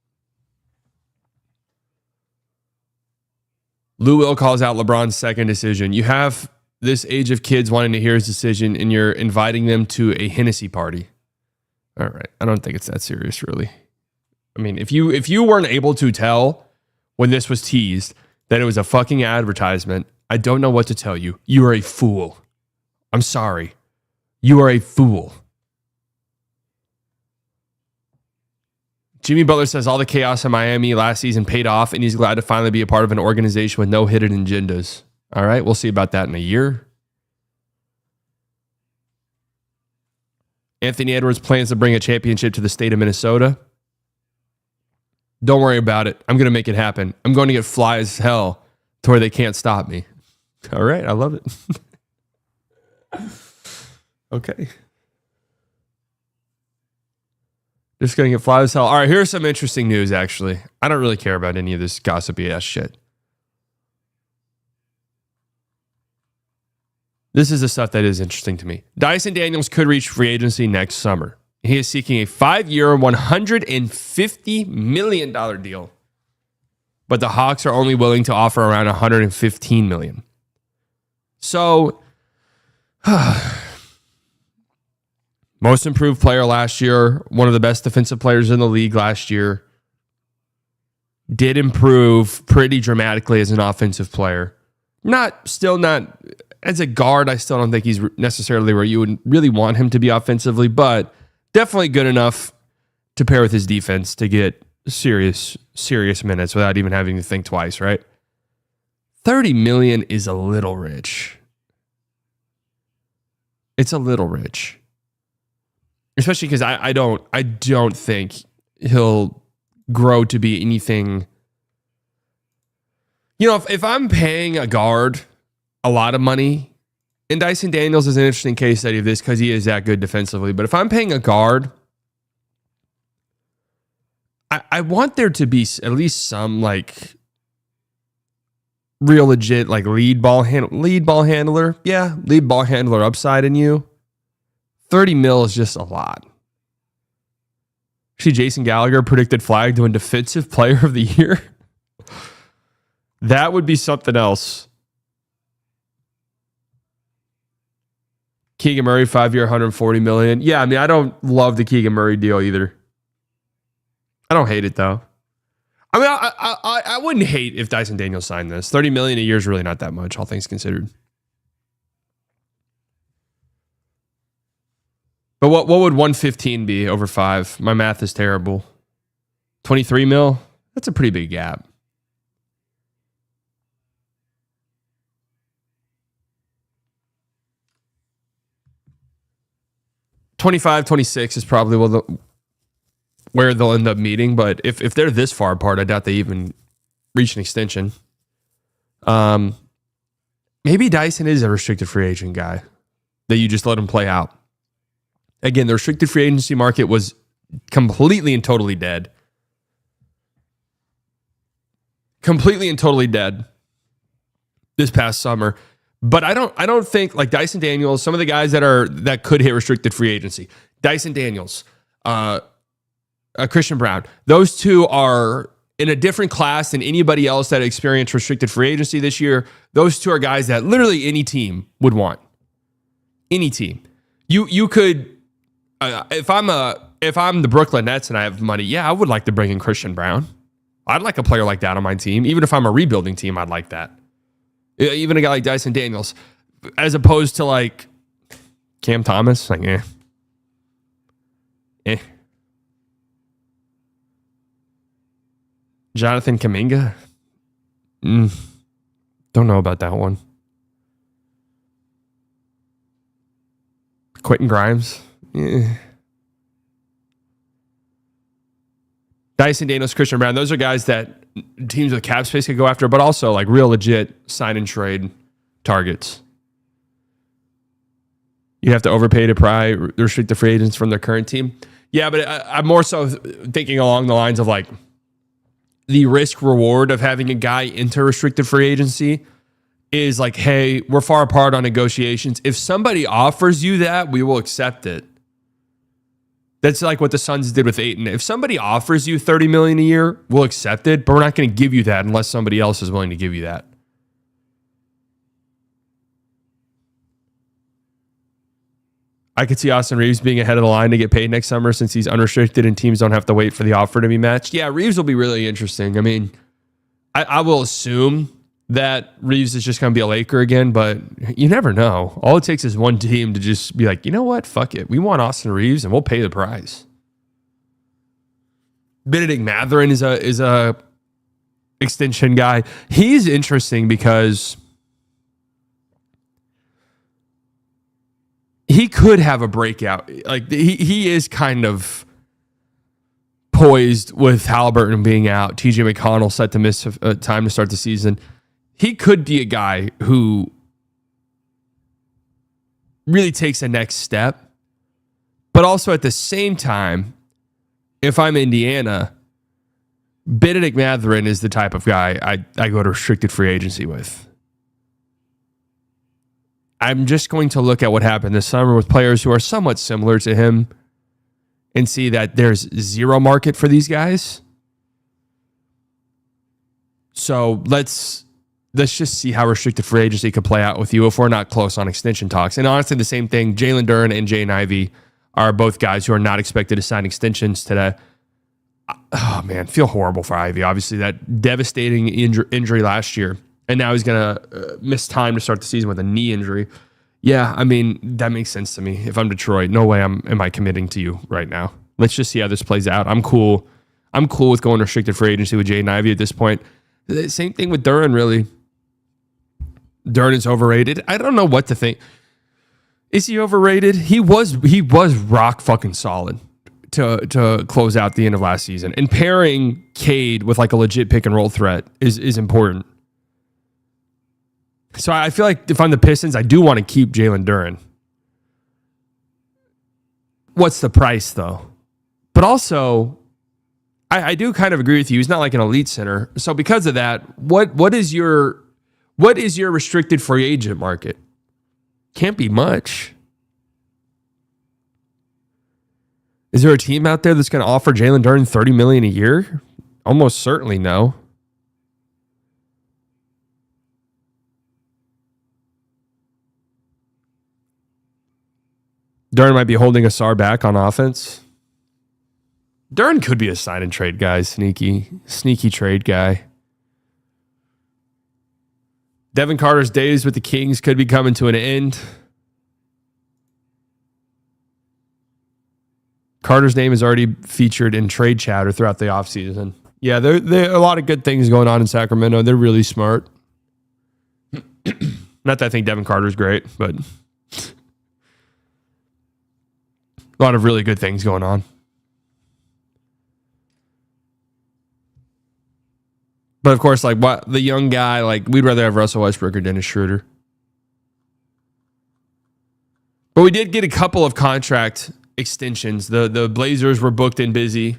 Speaker 1: Lou Will calls out LeBron's second decision. You have this age of kids wanting to hear his decision, and you're inviting them to a Hennessy party. All right. I don't think it's that serious, really. I mean, if you weren't able to tell when this was teased that it was a fucking advertisement, I don't know what to tell you. You are a fool. I'm sorry. You are a fool. Jimmy Butler says all the chaos in Miami last season paid off, and he's glad to finally be a part of an organization with no hidden agendas. All right, we'll see about that in a year. Anthony Edwards plans to bring a championship to the state of Minnesota. Don't worry about it. I'm going to make it happen. I'm going to get fly as hell to where they can't stop me. All right, I love it. Okay. Just going to get fly as hell. All right, here's some interesting news, actually. I don't really care about any of this gossipy ass shit. This is the stuff that is interesting to me. Dyson Daniels could reach free agency next summer. He is seeking a 5-year, $150 million deal. But the Hawks are only willing to offer around $115 million. So, most improved player last year, one of the best defensive players in the league last year, did improve pretty dramatically as an offensive player. Still not as a guard. I still don't think he's necessarily where you would really want him to be offensively, but definitely good enough to pair with his defense to get serious minutes without even having to think twice, right? $30 million is a little rich. It's a little rich. Especially because I don't think he'll grow to be anything. You know, if I'm paying a guard a lot of money, and Dyson Daniels is an interesting case study of this because he is that good defensively, but if I'm paying a guard, I want there to be at least some like real legit like lead ball handler. Yeah, lead ball handler upside in you. 30 mil is just a lot. See, Jason Gallagher predicted Flagg to win Defensive Player of the Year. That would be something else. Keegan Murray, 5-year, $140 million. Yeah, I mean, I don't love the Keegan Murray deal either. I don't hate it though. I mean, I wouldn't hate if Dyson Daniels signed this. $30 million a year is really not that much, all things considered. But what would 115 be over 5? My math is terrible. 23 mil? That's a pretty big gap. $25, $26 is probably where they'll end up meeting. But if they're this far apart, I doubt they even reach an extension. Maybe Dyson is a restricted free agent guy that you just let him play out. Again, the restricted free agency market was completely and totally dead. Completely and totally dead this past summer. But I don't think like Dyson Daniels, some of the guys that could hit restricted free agency, Dyson Daniels, Christian Brown, those two are in a different class than anybody else that experienced restricted free agency this year. Those two are guys that literally any team would want. Any team. You could. If I'm the Brooklyn Nets and I have money, yeah, I would like to bring in Christian Brown. I'd like a player like that on my team. Even if I'm a rebuilding team, I'd like that. Even a guy like Dyson Daniels, as opposed to like Cam Thomas, like Jonathan Kuminga, don't know about that one. Quentin Grimes. Dyson Daniels, Christian Brown, those are guys that teams with cap space could go after, but also like real legit sign and trade targets. You have to overpay to pry restrict the free agents from their current team. Yeah, but I'm more so thinking along the lines of like the risk reward of having a guy enter restricted free agency is like, hey, we're far apart on negotiations. If somebody offers you that, we will accept it. That's like what the Suns did with Ayton. If somebody offers you $30 million a year, we'll accept it, but we're not going to give you that unless somebody else is willing to give you that. I could see Austin Reeves being ahead of the line to get paid next summer since he's unrestricted and teams don't have to wait for the offer to be matched. Yeah, Reeves will be really interesting. I mean, I will assume that Reeves is just going to be a Laker again, but you never know. All it takes is one team to just be like, you know what? Fuck it. We want Austin Reeves and we'll pay the price. Benedict Mathurin is a extension guy. He's interesting because he could have a breakout. Like he is kind of poised with Halliburton being out. TJ McConnell set to miss time to start the season. He could be a guy who really takes a next step. But also at the same time, if I'm Indiana, Benedict Mathurin is the type of guy I go to restricted free agency with. I'm just going to look at what happened this summer with players who are somewhat similar to him and see that there's zero market for these guys. So let's just see how restricted free agency could play out with you if we're not close on extension talks. And honestly, the same thing, Jalen Duren and Jaden Ivey are both guys who are not expected to sign extensions today. Oh, man, feel horrible for Ivey. Obviously, that devastating injury last year. And now he's going to miss time to start the season with a knee injury. Yeah, I mean, that makes sense to me. If I'm Detroit, no way am I committing to you right now. Let's just see how this plays out. I'm cool with going restricted free agency with Jaden Ivey at this point. Same thing with Duren, really. Duren is overrated. I don't know what to think. Is he overrated? He was rock fucking solid to close out the end of last season. And pairing Cade with like a legit pick and roll threat is important. So I feel like if I'm the Pistons, I do want to keep Jalen Duren. What's the price, though? But also, I do kind of agree with you. He's not like an elite center. So because of that, what is your restricted free agent market? Can't be much. Is there a team out there that's going to offer Jalen Duren $30 million a year? Almost certainly no. Duren might be holding Asar back on offense. Duren could be a sign and trade guy. Sneaky trade guy. Devin Carter's days with the Kings could be coming to an end. Carter's name is already featured in trade chatter throughout the offseason. Yeah, there are a lot of good things going on in Sacramento. They're really smart. Not that I think Devin Carter's great, but a lot of really good things going on. But of course, like what the young guy, like we'd rather have Russell Westbrook or Dennis Schroeder. But we did get a couple of contract extensions. The Blazers were booked and busy.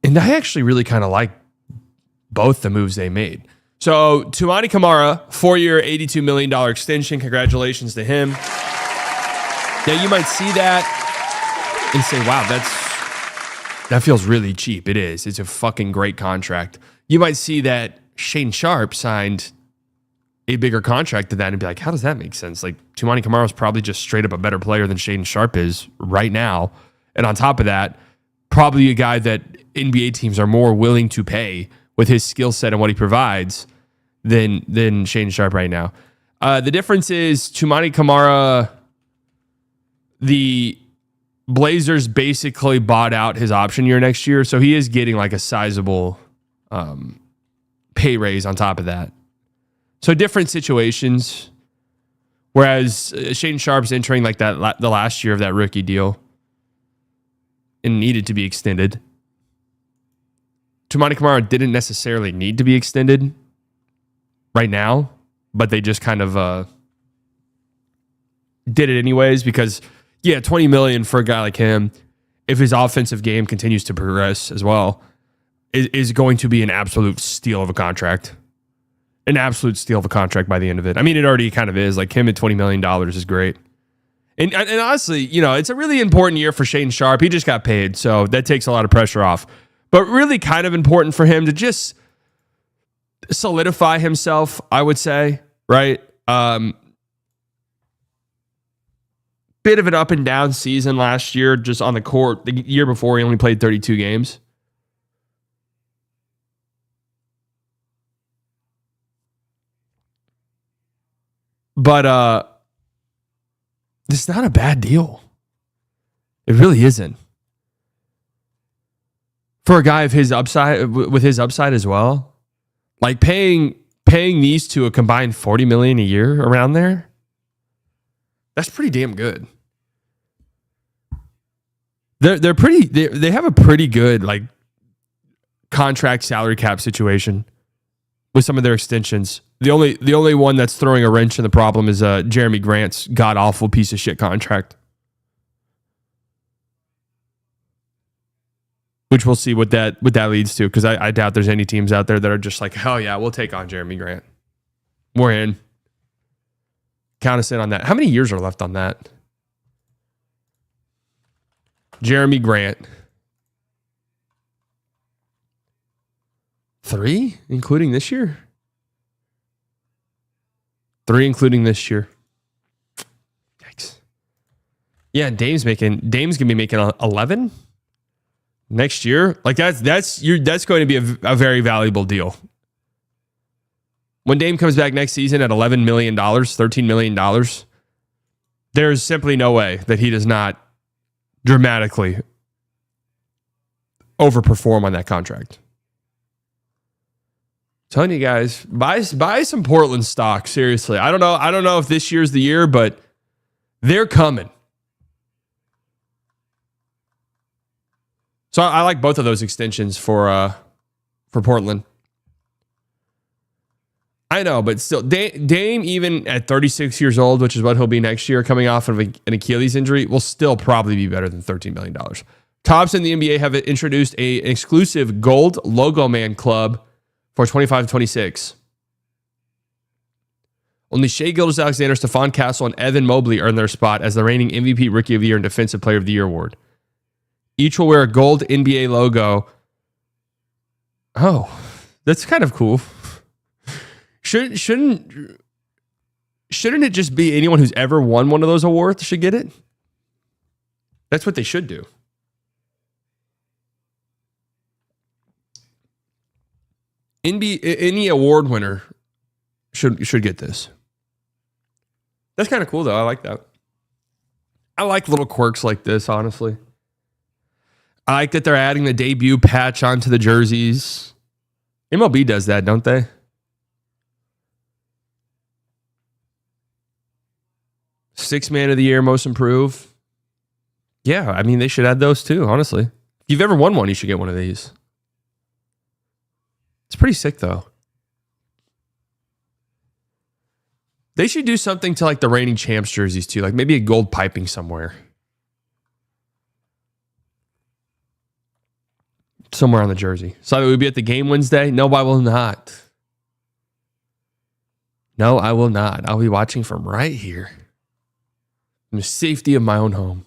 Speaker 1: And I actually really kind of like both the moves they made. So Toumani Camara, 4-year, $82 million extension. Congratulations to him. Now you might see that and say, wow, that feels really cheap. It is. It's a fucking great contract. You might see that Shane Sharp signed a bigger contract than that and be like, how does that make sense? Like, Toumani Camara is probably just straight up a better player than Shane Sharp is right now. And on top of that, probably a guy that NBA teams are more willing to pay with his skill set and what he provides than Shane Sharp right now. The difference is Toumani Camara, the Blazers basically bought out his option year next year, so he is getting like a sizable pay raise on top of that. So different situations. Whereas Shane Sharp's entering like that the last year of that rookie deal and needed to be extended. Toumani Camara didn't necessarily need to be extended right now, but they just kind of did it anyways because, yeah, $20 million for a guy like him, if his offensive game continues to progress as well, is going to be an absolute steal of a contract. An absolute steal of a contract by the end of it. I mean, it already kind of is. Like, him at $20 million is great. And honestly, you know, it's a really important year for Shane Sharp. He just got paid, so that takes a lot of pressure off. But really kind of important for him to just solidify himself, I would say, right? Bit of an up and down season last year, just on the court. The year before, he only played 32 games. But it's not a bad deal. It really isn't. For a guy of his upside, with his upside as well, like paying these two a combined $40 million a year around there, that's pretty damn good. They're pretty. They have a pretty good like contract salary cap situation with some of their extensions. The only one that's throwing a wrench in the problem is Jeremy Grant's god awful piece of shit contract, which we'll see what that leads to, because I doubt there's any teams out there that are just like, hell yeah, we'll take on Jeremy Grant. We're in. Count us in on that. How many years are left on that? Jeremy Grant. 3, including this year? 3, including this year. Yikes. Yeah, Dame's gonna be making 11 next year. Like that's going to be a very valuable deal. When Dame comes back next season at $11 million, $13 million, there's simply no way that he does not dramatically overperform on that contract. Telling you guys, buy some Portland stock. Seriously, I don't know if this year's the year, but they're coming. So I like both of those extensions for Portland. I know, but still, Dame, even at 36 years old, which is what he'll be next year, coming off of an Achilles injury, will still probably be better than $13 million. Tops in the NBA have introduced an exclusive gold logo man club for 25-26. Only Shai Gilgeous-Alexander, Stephon Castle, and Evan Mobley earned their spot as the reigning MVP, Rookie of the Year, and Defensive Player of the Year award. Each will wear a gold NBA logo. Oh, that's kind of cool. Shouldn't it just be anyone who's ever won one of those awards should get it? That's what they should do. Any award winner should get this. That's kind of cool, though. I like that. I like little quirks like this, honestly. I like that they're adding the debut patch onto the jerseys. MLB does that, don't they? Sixth Man of the Year, Most Improved. Yeah, I mean, they should add those too, honestly. If you've ever won one, you should get one of these. It's pretty sick, though. They should do something to like the reigning champs jerseys too, like maybe a gold piping somewhere. Somewhere on the jersey. So we would be at the game Wednesday? No, I will not. No, I will not. I'll be watching from right here. In the safety of my own home.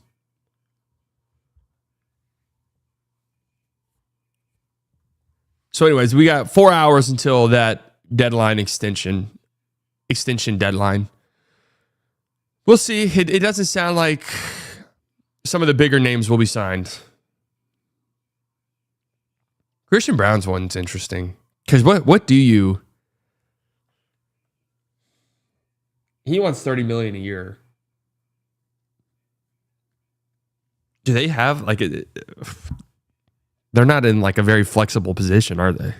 Speaker 1: So anyways, we got 4 hours until that deadline extension deadline. We'll see. It doesn't sound like some of the bigger names will be signed. Christian Brown's one's interesting. Because what do you... He wants $30 million a year. Do they have like a... They're not in like a very flexible position, are they?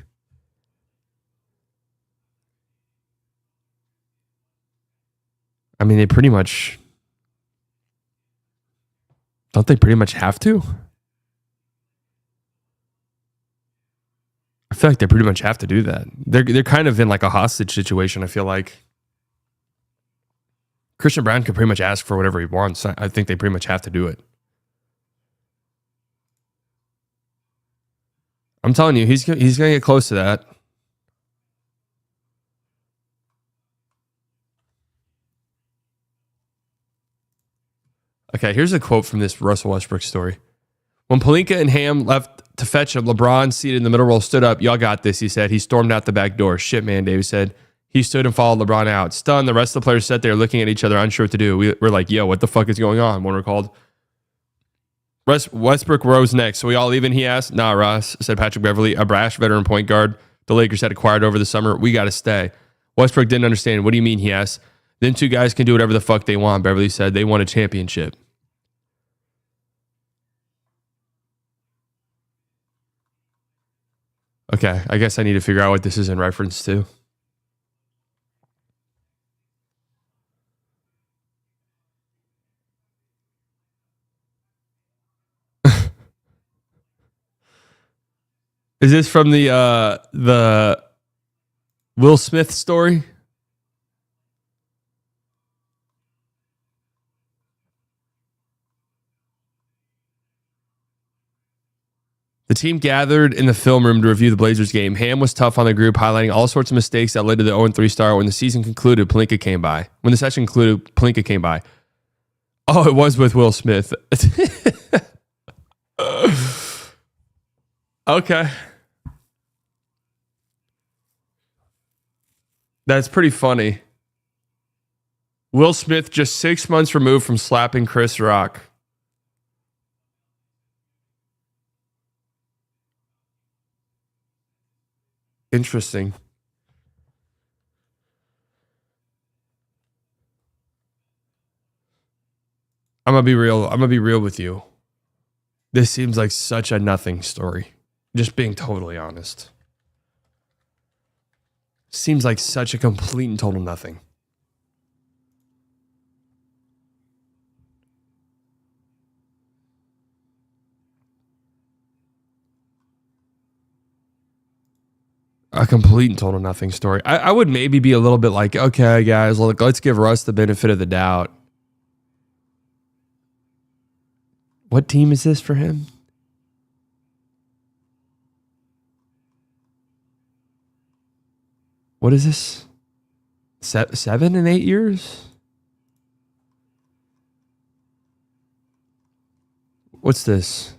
Speaker 1: I mean, they pretty much... Don't they pretty much have to? I feel like they pretty much have to do that. They're kind of in like a hostage situation, I feel like. Christian Brown can pretty much ask for whatever he wants. I think they pretty much have to do it. I'm telling you, he's going to get close to that. Okay, here's a quote from this Russell Westbrook story. When Pelinka and Ham left to fetch him, LeBron, seated in the middle row, stood up. Y'all got this, he said. He stormed out the back door. Shit, man, Davis said. He stood and followed LeBron out. Stunned, the rest of the players sat there looking at each other, unsure what to do. We're like, yo, what the fuck is going on? One recalled. Westbrook rose next. So we all leaving, he asked. Nah, Ross, said Patrick Beverly, a brash veteran point guard the Lakers had acquired over the summer. We got to stay. Westbrook didn't understand. What do you mean, he asked. Then two guys can do whatever the fuck they want, Beverly said. They won a championship. Okay, I guess I need to figure out what this is in reference to. Is this from the Will Smith story? The team gathered in the film room to review the Blazers game. Ham was tough on the group, highlighting all sorts of mistakes that led to the 0-3 start. When the season concluded, Pelinka came by. When the session concluded, Pelinka came by. Oh, it was with Will Smith. Okay. That's pretty funny. Will Smith just 6 months removed from slapping Chris Rock. Interesting. I'm gonna be real. I'm gonna be real with you. This seems like such a nothing story. Just being totally honest. Seems like such a complete and total nothing. A complete and total nothing story. I would maybe be a little bit like, okay, guys, look, let's give Russ the benefit of the doubt. What team is this for him? What is this? 7 and 8 years? What's this?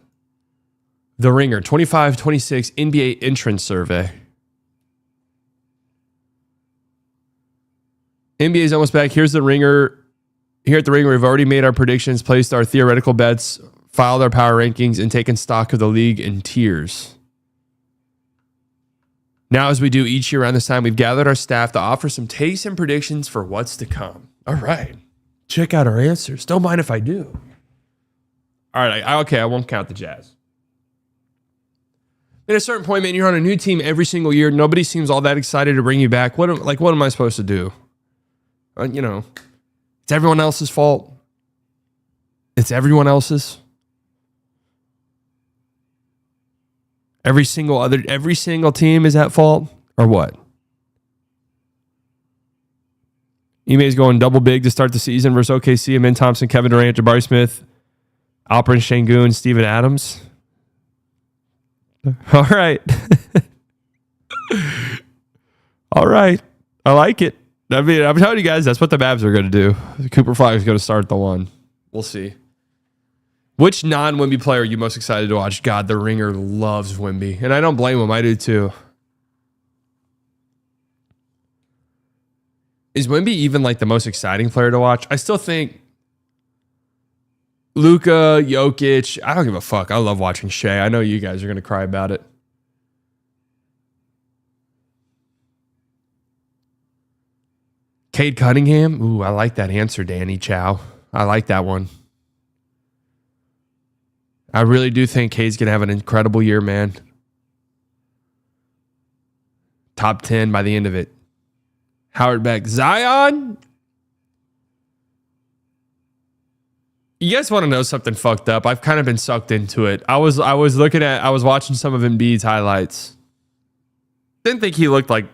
Speaker 1: The Ringer 25-26 NBA entrance survey. NBA is almost back. Here's the Ringer. Here at the Ringer, we've already made our predictions, placed our theoretical bets, filed our power rankings, and taken stock of the league in tiers. Now, as we do each year around this time, we've gathered our staff to offer some takes and predictions for what's to come. All right. Check out our answers. Don't mind if I do. All right. I won't count the Jazz. At a certain point, man, you're on a new team every single year. Nobody seems all that excited to bring you back. What am I supposed to do? It's everyone else's fault. It's everyone else's. Every single team is at fault, or what? Ime's going double big to start the season versus OKC. Amin Thompson, Kevin Durant, Jabari Smith, Alperen Şengün, Steven Adams. All right. All right. I like it. I mean, I'm telling you guys, that's what the Mavs are going to do. Cooper Flag is going to start the one. We'll see. Which non-Wemby player are you most excited to watch? God, the Ringer loves Wemby. And I don't blame him. I do too. Is Wemby even like the most exciting player to watch? I still think Luka, Jokic. I don't give a fuck. I love watching Shea. I know you guys are going to cry about it. Cade Cunningham. Ooh, I like that answer, Danny Chow. I like that one. I really do think Cade's going to have an incredible year, man. Top 10 by the end of it. Howard Beck. Zion? You guys want to know something fucked up? I've kind of been sucked into it. I was watching some of Embiid's highlights. Didn't think he looked like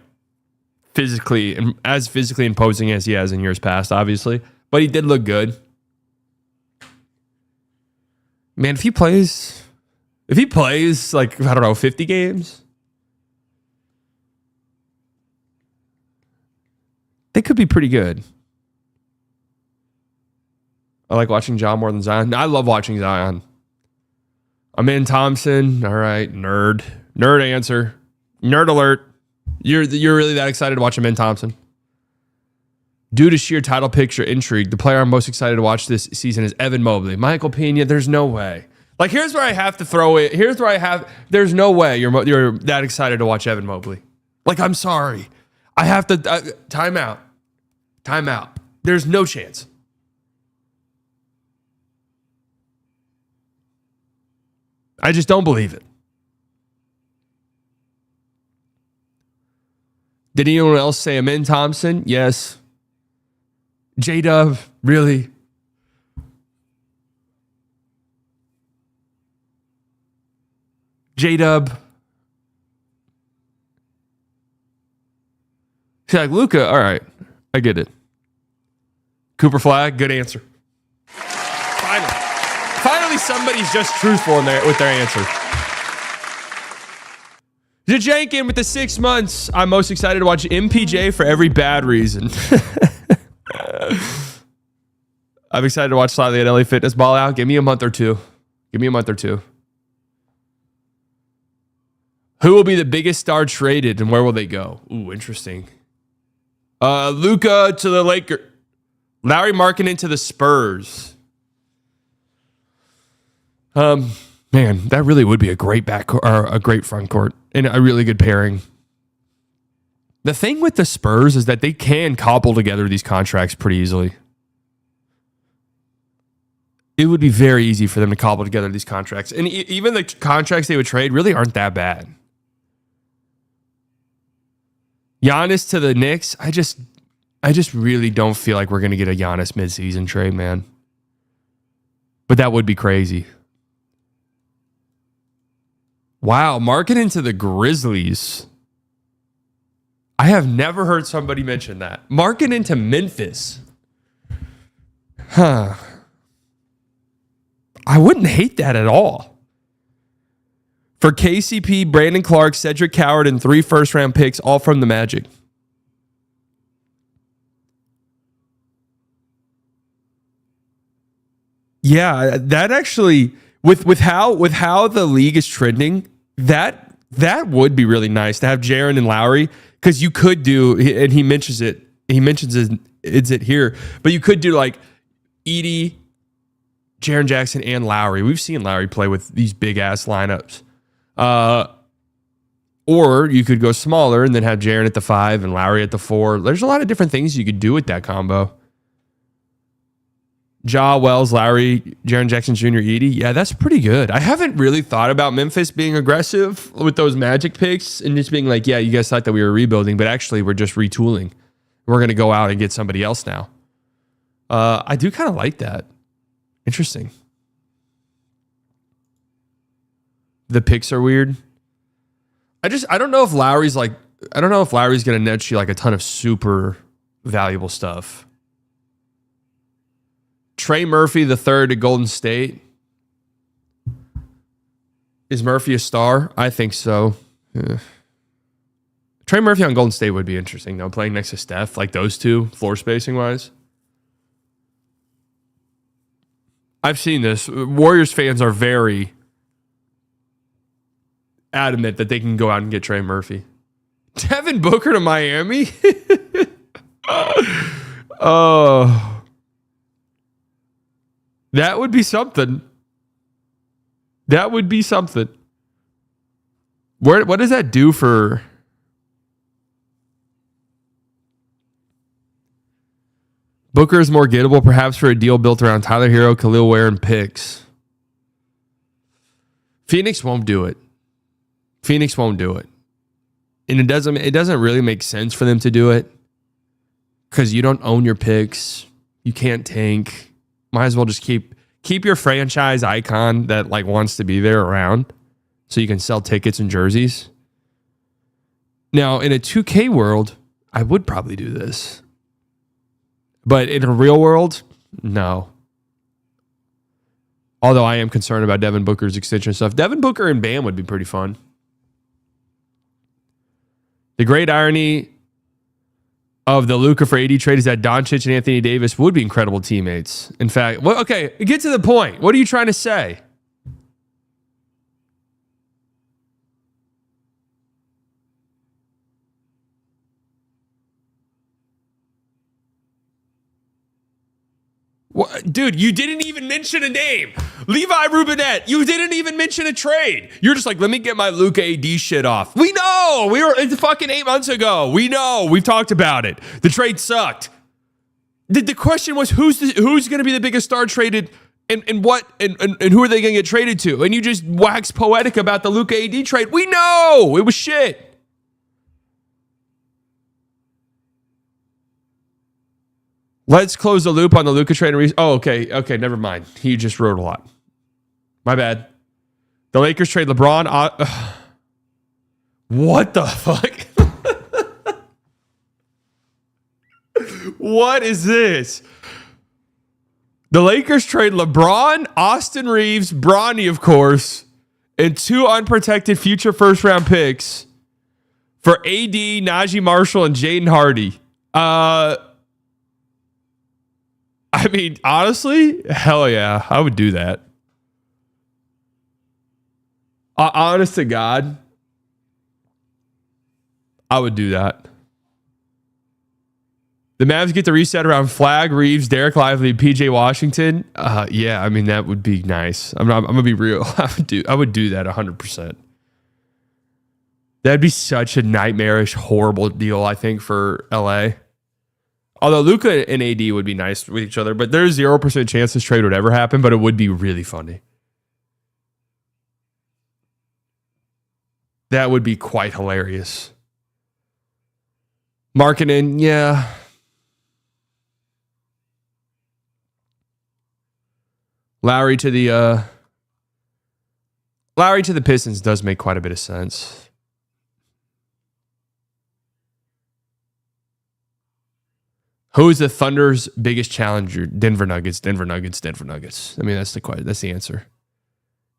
Speaker 1: physically imposing as he has in years past, obviously. But he did look good. Man, if he plays like, I don't know, 50 games, they could be pretty good. I like watching John more than Zion. I love watching Zion. Amin Thompson. All right, nerd answer. Nerd alert. You're really that excited to watch Amin Thompson? Due to sheer title picture intrigue, the player I'm most excited to watch this season is Evan Mobley. Michael Pena, there's no way. Like, here's where I have to throw it. There's no way you're that excited to watch Evan Mobley. Like, I'm sorry. I have to, time out. There's no chance. I just don't believe it. Did anyone else say Amin Thompson? Yes. J-Dub, really? J-Dub. She's like, Luka, all right. I get it. Cooper Flag, good answer. Finally somebody's just truthful with their answer. Jajankin with the 6 months. I'm most excited to watch MPJ for every bad reason. I'm excited to watch Slightly at LA Fitness ball out. Give me a month or two. Who will be the biggest star traded and where will they go? Ooh, interesting. Luka to the Lakers. Lowry Markkanen to the Spurs. Man, that really would be a great or a great front court and a really good pairing. The thing with the Spurs is that they can cobble together these contracts pretty easily. It would be very easy for them to cobble together these contracts. And even the contracts they would trade really aren't that bad. Giannis to the Knicks, I just really don't feel like we're going to get a Giannis midseason trade, man. But that would be crazy. Wow, Markkanen to the Grizzlies. I have never heard somebody mention that. Markkanen to Memphis. Huh. I wouldn't hate that at all. For KCP, Brandon Clark, Cedric Howard, and 3 first-round picks, all from the Magic. Yeah, that actually, with how the league is trending, that would be really nice to have Jaren and Lowry, because you could do, and he mentions it here, but you could do like Edey, Jaren Jackson, and Lowry. We've seen Lowry play with these big ass lineups. Or you could go smaller and then have Jaren at the 5 and Lowry at the 4. There's a lot of different things you could do with that combo. Ja, Wells, Lowry, Jaren Jackson Jr., Edey. Yeah, that's pretty good. I haven't really thought about Memphis being aggressive with those Magic picks and just being like, yeah, you guys thought that we were rebuilding, but actually we're just retooling. We're going to go out and get somebody else now. I do kind of like that. Interesting. The picks are weird. I don't know if Lowry's going to net you like a ton of super valuable stuff. Trey Murphy the third to Golden State. Is Murphy a star? I think so. Yeah. Trey Murphy on Golden State would be interesting though, playing next to Steph, like those two, floor spacing wise. I've seen this. Warriors fans are very adamant that they can go out and get Trey Murphy. Devin Booker to Miami? Oh. That would be something. That would be something. What does that do for... Booker is more gettable, perhaps, for a deal built around Tyler Hero, Khalil Ware, and picks. Phoenix won't do it. Phoenix won't do it. And it doesn't really make sense for them to do it because you don't own your picks. You can't tank. Might as well just keep your franchise icon that like wants to be there around so you can sell tickets and jerseys. Now, in a 2K world, I would probably do this. But in a real world, no. Although I am concerned about Devin Booker's extension stuff. Devin Booker and Bam would be pretty fun. The great irony of the Luka for AD trade is that Doncic and Anthony Davis would be incredible teammates. In fact, well, okay, get to the point. What are you trying to say? What? Dude, you didn't even mention a name. Levi Rubinette, you didn't even mention a trade. You're just like, let me get my Luka AD shit off. We know. It's fucking 8 months ago. We know. We've talked about it. The trade sucked. The question was, who's going to be the biggest star traded and who are they going to get traded to? And you just wax poetic about the Luka AD trade. We know. It was shit. Let's close the loop on the Luka trade. Okay, never mind. He just wrote a lot. My bad. The Lakers trade LeBron. What the fuck? What is this? The Lakers trade LeBron, Austin Reeves, Bronny, of course, and 2 unprotected future first-round picks for AD, Najee Marshall, and Jaden Hardy. I mean, honestly, hell yeah, I would do that. Honest to God, I would do that. The Mavs get the reset around Flagg, Reeves, Derek Lively, PJ Washington. Yeah, I mean, that would be nice. I'm gonna be real. I would do that 100%. That'd be such a nightmarish, horrible deal, I think, for LA. Although Luka and AD would be nice with each other, but there's 0% chance this trade would ever happen, but it would be really funny. That would be quite hilarious. Markkanen, yeah. Lowry to the Pistons does make quite a bit of sense. Who is the Thunder's biggest challenger? Denver Nuggets. I mean, that's the answer.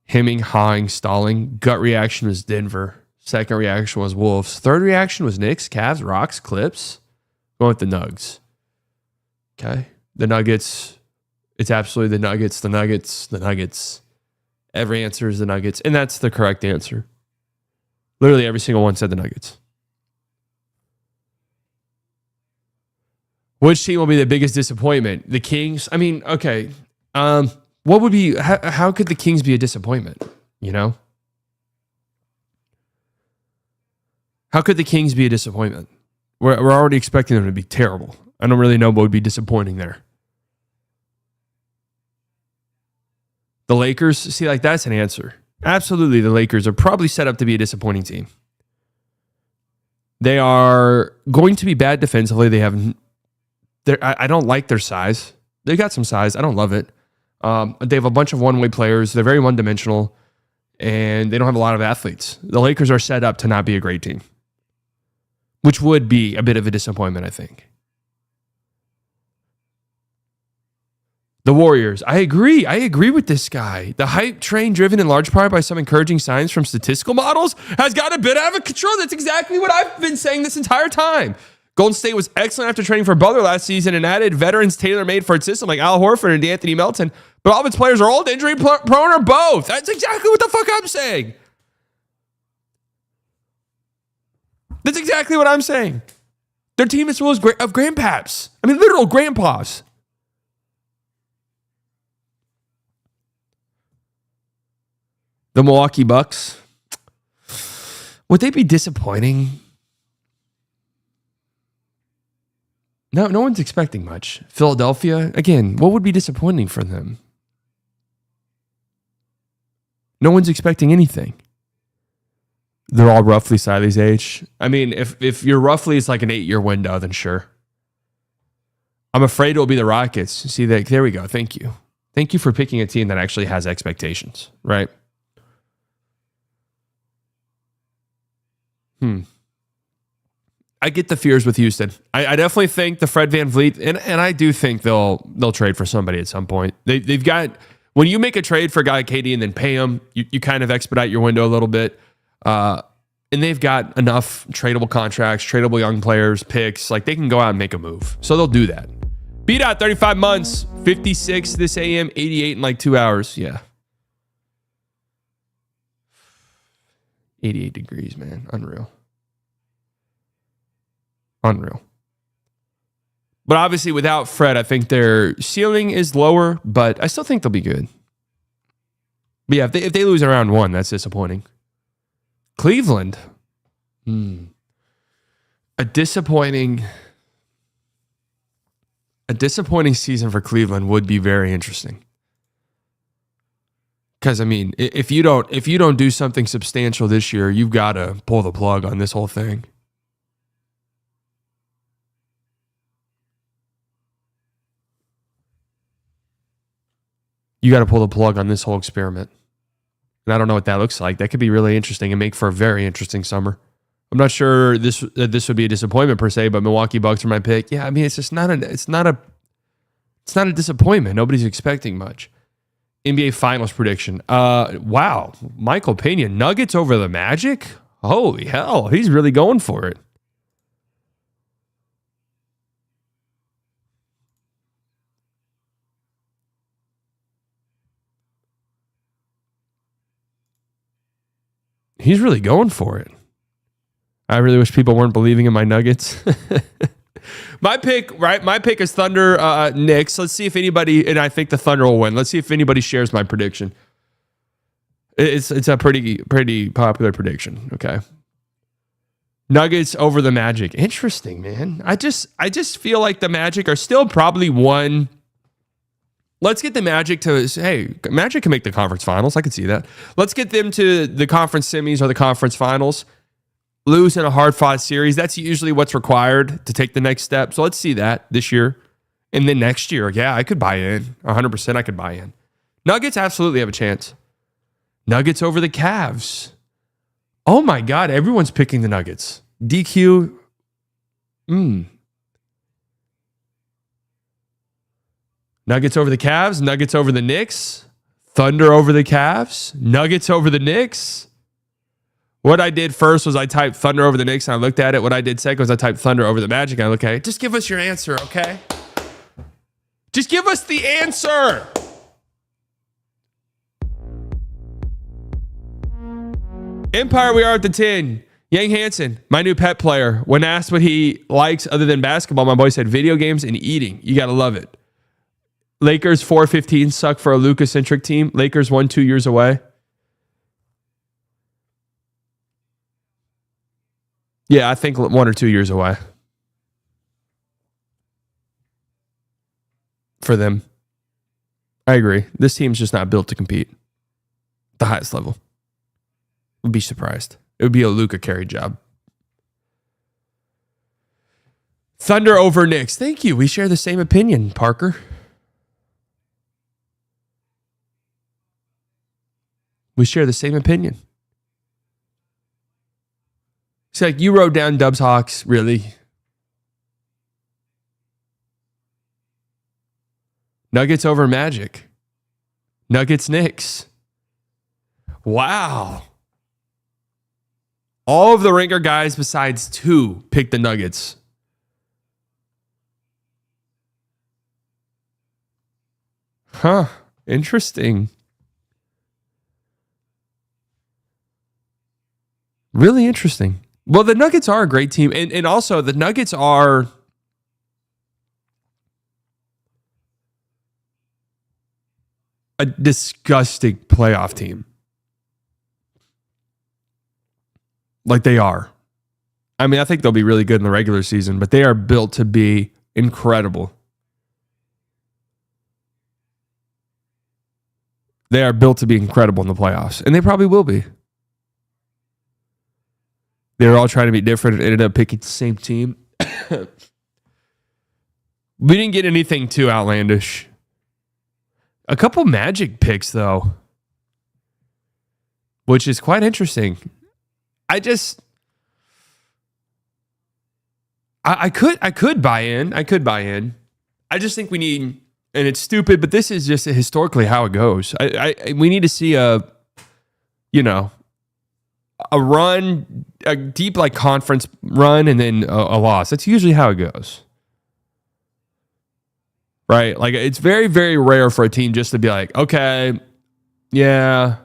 Speaker 1: Hemming, hawing, stalling. Gut reaction was Denver. Second reaction was Wolves. Third reaction was Knicks, Cavs, Rocks, Clips. Going with the Nugs. Okay. The Nuggets. It's absolutely the Nuggets. The Nuggets. Every answer is the Nuggets. And that's the correct answer. Literally every single one said the Nuggets. Which team will be the biggest disappointment? The Kings? I mean, okay. What would be, how could the Kings be a disappointment? You know? How could the Kings be a disappointment? We're already expecting them to be terrible. I don't really know what would be disappointing there. The Lakers? See, like, that's an answer. Absolutely, the Lakers are probably set up to be a disappointing team. They are going to be bad defensively. I don't like their size. They got some size. I don't love it. They have a bunch of one-way players. They're very one-dimensional, and they don't have a lot of athletes. The Lakers are set up to not be a great team, which would be a bit of a disappointment, I think. The Warriors. I agree. I agree with this guy. The hype train, driven in large part by some encouraging signs from statistical models, has got a bit out of control. That's exactly what I've been saying this entire time. Golden State was excellent after training for Butler last season and added veterans tailor-made for its system like Al Horford and D'Anthony Melton. But all of its players are old, injury prone, or both. That's exactly what the fuck I'm saying. That's exactly what I'm saying. Their team is full of grandpaps. I mean, literal grandpas. The Milwaukee Bucks. Would they be disappointing? No one's expecting much. Philadelphia, again, what would be disappointing for them? No one's expecting anything. They're all roughly Siley's age. I mean, if you're roughly, it's like an 8-year window, then sure. I'm afraid it'll be the Rockets. See, there we go. Thank you. Thank you for picking a team that actually has expectations, right? I get the fears with Houston. I definitely think the Fred VanVleet, and I do think they'll trade for somebody at some point. They've got, when you make a trade for a guy like KD and then pay him, you kind of expedite your window a little bit. And they've got enough tradable contracts, tradable young players, picks. Like, they can go out and make a move. So they'll do that. Beat out 35 months, 56 this AM, 88 in like 2 hours. Yeah. 88 degrees, man. Unreal. But obviously, without Fred, I think their ceiling is lower, but I still think they'll be good. But yeah, if they lose in round 1, that's disappointing. Cleveland. A disappointing season for Cleveland would be very interesting. Because, I mean, if you don't do something substantial this year, you've got to pull the plug on this whole thing. You got to pull the plug on this whole experiment. And I don't know what that looks like. That could be really interesting and make for a very interesting summer. I'm not sure this would be a disappointment per se, but Milwaukee Bucks are my pick. Yeah, I mean, it's not a disappointment. Nobody's expecting much. NBA Finals prediction. Wow, Michael Pena, Nuggets over the Magic? Holy hell, he's really going for it. He's really going for it. I really wish people weren't believing in my Nuggets. My pick, right? My pick is Thunder Knicks. Let's see if anybody, and I think the Thunder will win. Let's see if anybody shares my prediction. It's a pretty popular prediction. Okay. Nuggets over the Magic. Interesting, man. I just feel like the Magic are still probably one. Let's get the Magic to, hey, Magic can make the conference finals. I can see that. Let's get them to the conference semis or the conference finals. Lose in a hard-fought series. That's usually what's required to take the next step. So let's see that this year. And then next year, yeah, I could buy in. 100% I could buy in. Nuggets absolutely have a chance. Nuggets over the Cavs. Oh my God, everyone's picking the Nuggets. DQ. Nuggets over the Cavs. Nuggets over the Knicks. Thunder over the Cavs. Nuggets over the Knicks. What I did first was I typed Thunder over the Knicks and I looked at it. What I did second was I typed Thunder over the Magic and I looked at it. Just give us your answer, okay? Just give us the answer. Empire, we are at the 10. Yang Hansen, my new pet player. When asked what he likes other than basketball, my boy said video games and eating. You got to love it. Lakers 4-15 suck for a Luka-centric team. Lakers 1-2 years away. Yeah, I think 1 or 2 years away for them. I agree. This team's just not built to compete at the highest level. Would be surprised. It would be a Luka carry job. Thunder over Knicks. Thank you. We share the same opinion, Parker. We share the same opinion. It's like you wrote down Dubs Hawks, really? Nuggets over Magic. Nuggets Knicks. Wow. All of the Ringer guys besides 2 picked the Nuggets. Huh. Interesting. Really interesting. Well, the Nuggets are a great team. And also, the Nuggets are a disgusting playoff team. Like they are. I mean, I think they'll be really good in the regular season, but they are built to be incredible. They are built to be incredible in the playoffs, and they probably will be. They were all trying to be different and ended up picking the same team. We didn't get anything too outlandish. A couple Magic picks, though, which is quite interesting. I could buy in. I could buy in. I just think we need, and it's stupid, but this is just historically how it goes. We need to see a run, a deep like conference run, and then a loss. That's usually how it goes. Right? Like it's very, very rare for a team just to be like, okay, yeah,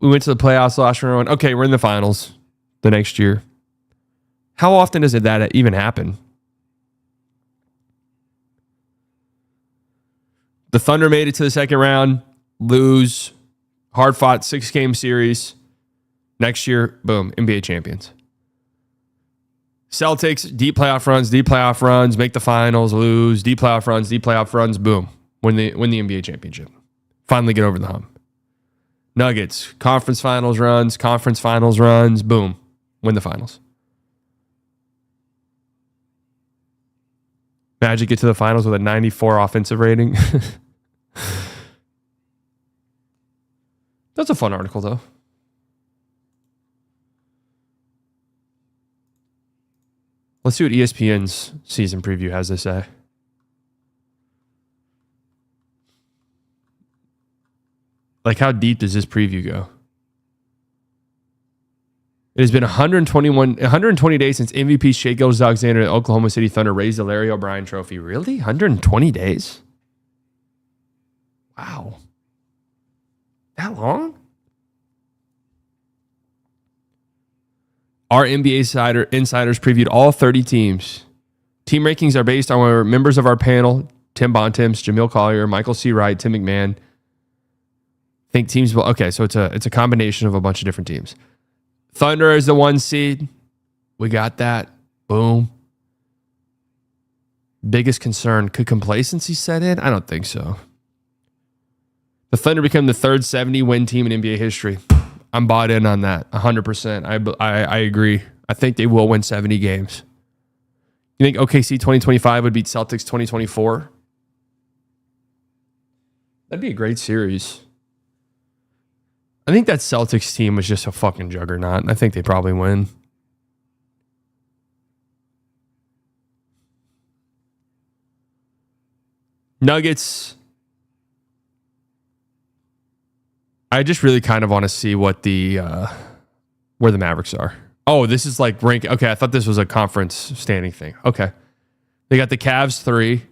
Speaker 1: we went to the playoffs last round. Okay, we're in the finals the next year. How often does that even happen? The Thunder made it to the second round, lose, hard-fought 6-game series. Next year, boom, NBA champions. Celtics, deep playoff runs, make the finals, lose, deep playoff runs, boom, win the NBA championship. Finally get over the hump. Nuggets, conference finals runs, boom, win the finals. Magic get to the finals with a 94 offensive rating. That's a fun article, though. Let's see what ESPN's season preview has to say. Like, how deep does this preview go? It has been 120 days since MVP Shai Gilgeous-Alexander and the Oklahoma City Thunder raised the Larry O'Brien Trophy. Really? 120 days? Wow. That long? Our NBA insiders previewed all 30 teams. Team rankings are based on members of our panel: Tim Bontemps, Jamil Collier, Michael C. Wright, Tim McMahon. Think teams will. Okay, so it's a combination of a bunch of different teams. Thunder is the 1 seed. We got that. Boom. Biggest concern, could complacency set in? I don't think so. The Thunder become the third 70-win team in NBA history. I'm bought in on that 100%. I agree. I think they will win 70 games. You think OKC 2025 would beat Celtics 2024? That'd be a great series. I think that Celtics team was just a fucking juggernaut. I think they probably win. Nuggets. I just really kind of want to see what where the Mavericks are. Oh, this is like rank. Okay, I thought this was a conference standing thing. Okay. They got the Cavs 3.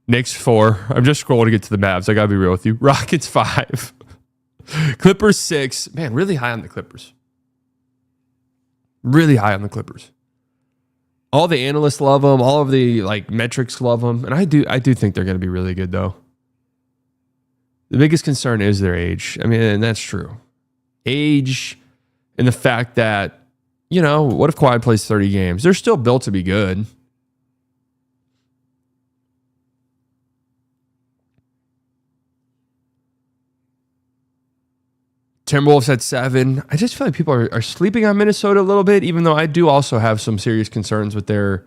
Speaker 1: Knicks 4. I'm just scrolling to get to the Mavs. I got to be real with you. Rockets 5. Clippers 6. Man, really high on the Clippers. Really high on the Clippers. All the analysts love them. All of the metrics love them. And I do think they're going to be really good, though. The biggest concern is their age. I mean, and that's true. Age and the fact that, what if Kawhi plays 30 games? They're still built to be good. Timberwolves at 7. I just feel like people are sleeping on Minnesota a little bit, even though I do also have some serious concerns with their...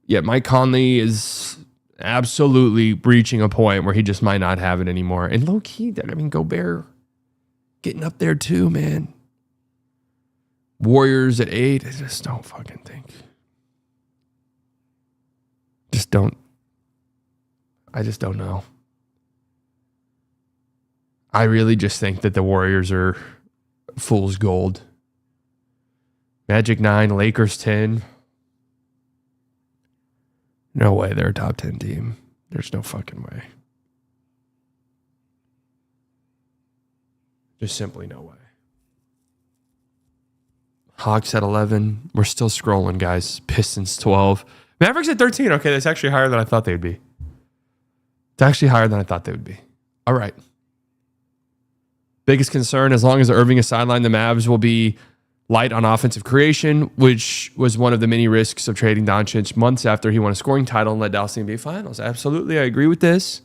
Speaker 1: Yeah, Mike Conley is absolutely reaching a point where he just might not have it anymore. And low-key, Gobert getting up there too, man. Warriors at 8. I just don't fucking think. I just don't know. I really just think that the Warriors are fool's gold. Magic 9, Lakers 10. No way they're a top 10 team. There's no fucking way. Just simply no way. Hawks at 11. We're still scrolling, guys. Pistons 12. Mavericks at 13. Okay, that's actually higher than I thought they'd be. It's actually higher than I thought they would be. All right. Biggest concern, as long as Irving is sidelined, the Mavs will be light on offensive creation, which was one of the many risks of trading Doncic months after he won a scoring title and led Dallas to the NBA Finals. Absolutely, I agree with this.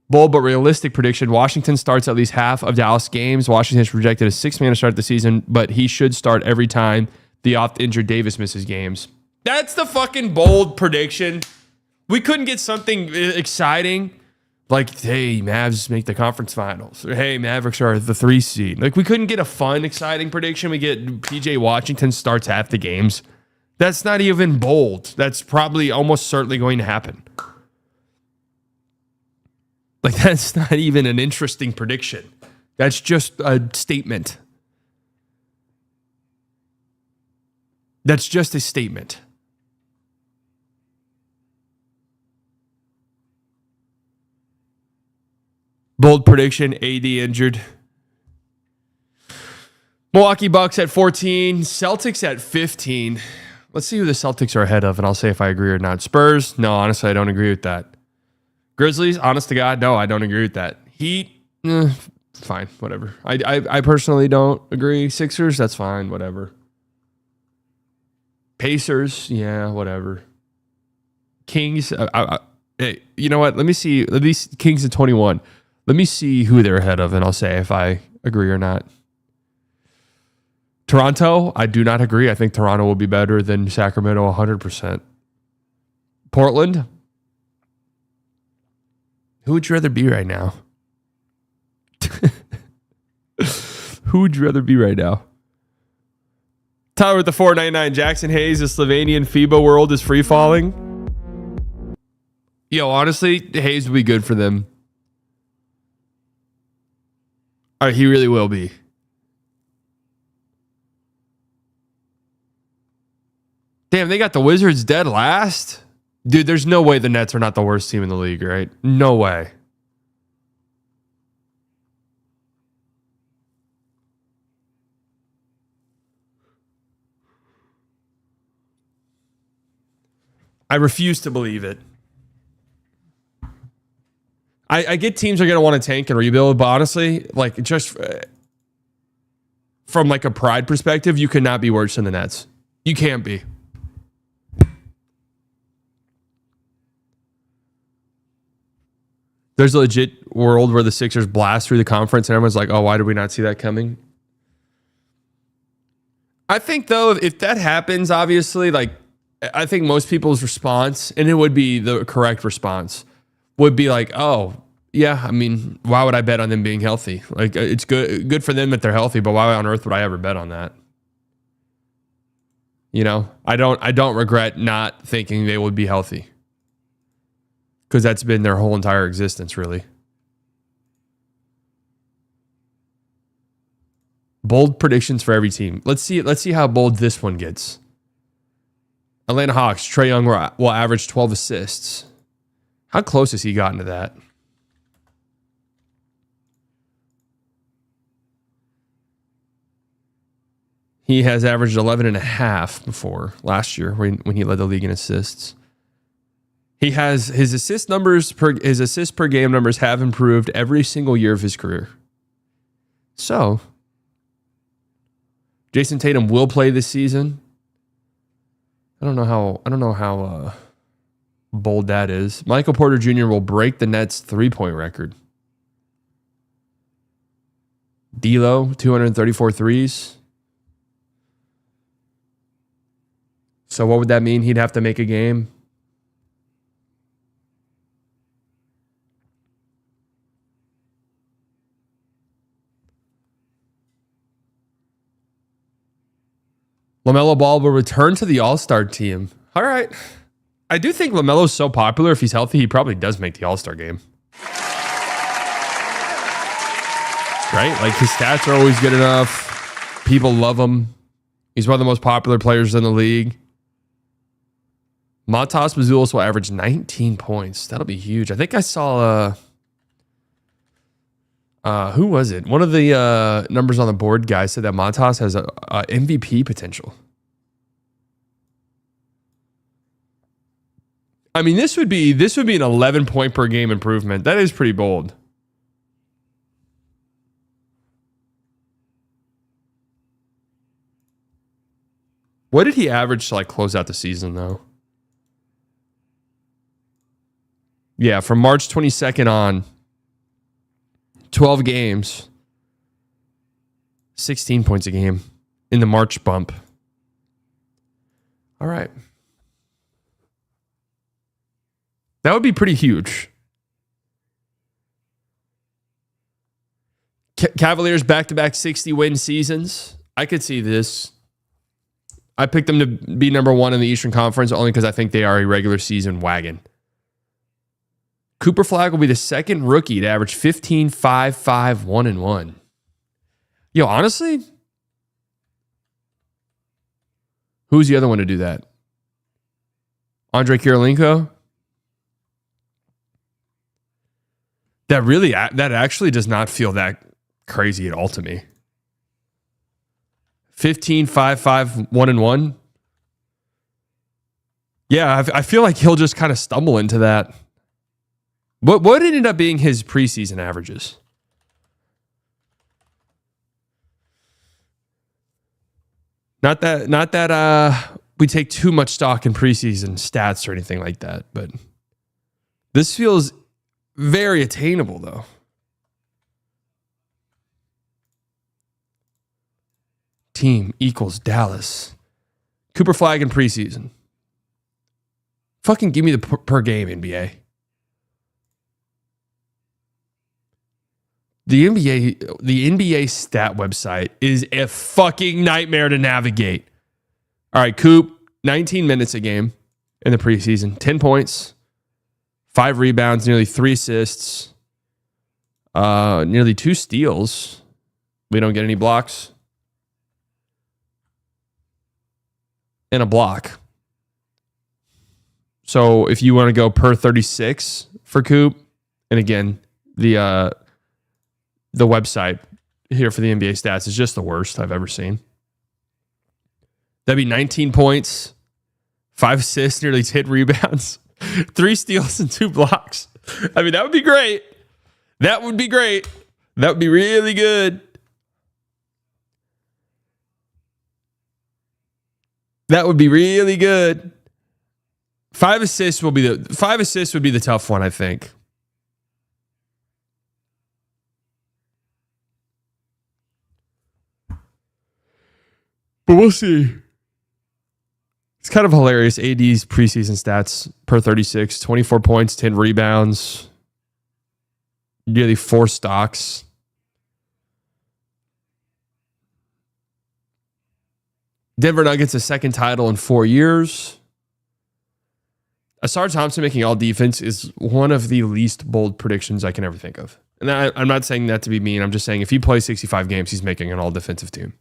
Speaker 1: Bold but realistic prediction. Washington starts at least half of Dallas games. Washington has projected a 6-man to start the season, but he should start every time the oft-injured Davis misses games. That's the fucking bold prediction. We couldn't get something exciting. Like, hey, Mavs make the conference finals. Or, hey, Mavericks are the 3 seed. Like, we couldn't get a fun, exciting prediction. We get PJ Washington starts half the games. That's not even bold. That's probably almost certainly going to happen. Like, that's not even an interesting prediction. That's just a statement. That's just a statement. Bold prediction, AD injured. Milwaukee Bucks at 14. Celtics at 15. Let's see who the Celtics are ahead of, and I'll say if I agree or not. Spurs? No, honestly, I don't agree with that. Grizzlies? Honest to God, no, I don't agree with that. Heat? Fine, whatever. I personally don't agree. Sixers? That's fine, whatever. Pacers? Yeah, whatever. Kings? Hey, you know what? Let me see. Kings at 21. Let me see who they're ahead of, and I'll say if I agree or not. Toronto, I do not agree. I think Toronto will be better than Sacramento 100%. Portland, who would you rather be right now? Who would you rather be right now? Tyler with the 499. Jackson Hayes, the Slovenian FIBA world is free falling. Yo, honestly, Hayes would be good for them. All right, he really will be. Damn, they got the Wizards dead last? Dude, there's no way the Nets are not the worst team in the league, right? No way. I refuse to believe it. I get teams are going to want to tank and rebuild, but honestly, like just from like a pride perspective, you could not be worse than the Nets. You can't be. There's a legit world where the Sixers blast through the conference and everyone's like, oh, why did we not see that coming? I think, though, if that happens, obviously, like, I think most people's response, and it would be the correct response, would be like, oh, yeah, I mean, why would I bet on them being healthy? Like, it's good for them that they're healthy, but why on earth would I ever bet on that? You know, I don't regret not thinking they would be healthy. Because that's been their whole entire existence, really. Bold predictions for every team. Let's see how bold this one gets. Atlanta Hawks, Trae Young will average 12 assists. How close has he gotten to that? He has averaged 11.5 before last year when he led the league in assists. He has his assist per game numbers have improved every single year of his career. So, Jason Tatum will play this season. I don't know how bold that is. Michael Porter Jr. will break the Nets 3-point record. D'Lo, 234 threes. So what would that mean? He'd have to make a game. LaMelo Ball will return to the All-Star team. All right. I do think LaMelo's so popular. If he's healthy, he probably does make the All-Star game. Right? Like, his stats are always good enough. People love him. He's one of the most popular players in the league. Matas Bazulis will average 19 points. That'll be huge. I think I saw... who was it? One of the numbers on the board guys said that Matas has a MVP potential. I mean, this would be an 11 point per game improvement. That is pretty bold. What did he average to like close out the season though? Yeah, from March 22nd on. 12 games, 16 points a game in the March bump. All right. That would be pretty huge. Cavaliers back-to-back 60-win seasons. I could see this. I picked them to be number one in the Eastern Conference only because I think they are a regular season wagon. Cooper Flagg will be the second rookie to average 15, 5, 5, 1, and 1. Yo, honestly, who's the other one to do that? Andre Kirilenko? That actually does not feel that crazy at all to me. 15, 5, 5, 1, and 1. Yeah, I feel like he'll just kind of stumble into that. What ended up being his preseason averages? Not that we take too much stock in preseason stats or anything like that, but this feels very attainable though. Team equals Dallas. Cooper Flagg in preseason. Fucking give me the per game, NBA. The NBA stat website is a fucking nightmare to navigate. All right, Coop, 19 minutes a game in the preseason, 10 points, 5 rebounds, nearly 3 assists, nearly 2 steals. We don't get any blocks. And a block. So if you want to go per 36 for Coop, and again, the website here for the NBA stats is just the worst I've ever seen. That'd be 19 points, 5 assists, nearly 10 rebounds, 3 steals, and 2 blocks. I mean, that would be great. That would be great. That would be really good. That would be really good. 5 assists would be the tough one, I think. But we'll see. It's kind of hilarious. AD's preseason stats per 36, 24 points, 10 rebounds, nearly 4 stocks. Denver Nuggets a second title in 4 years. Asar Thompson making all defense is one of the least bold predictions I can ever think of. And I'm not saying that to be mean. I'm just saying if he plays 65 games, he's making an all defensive team.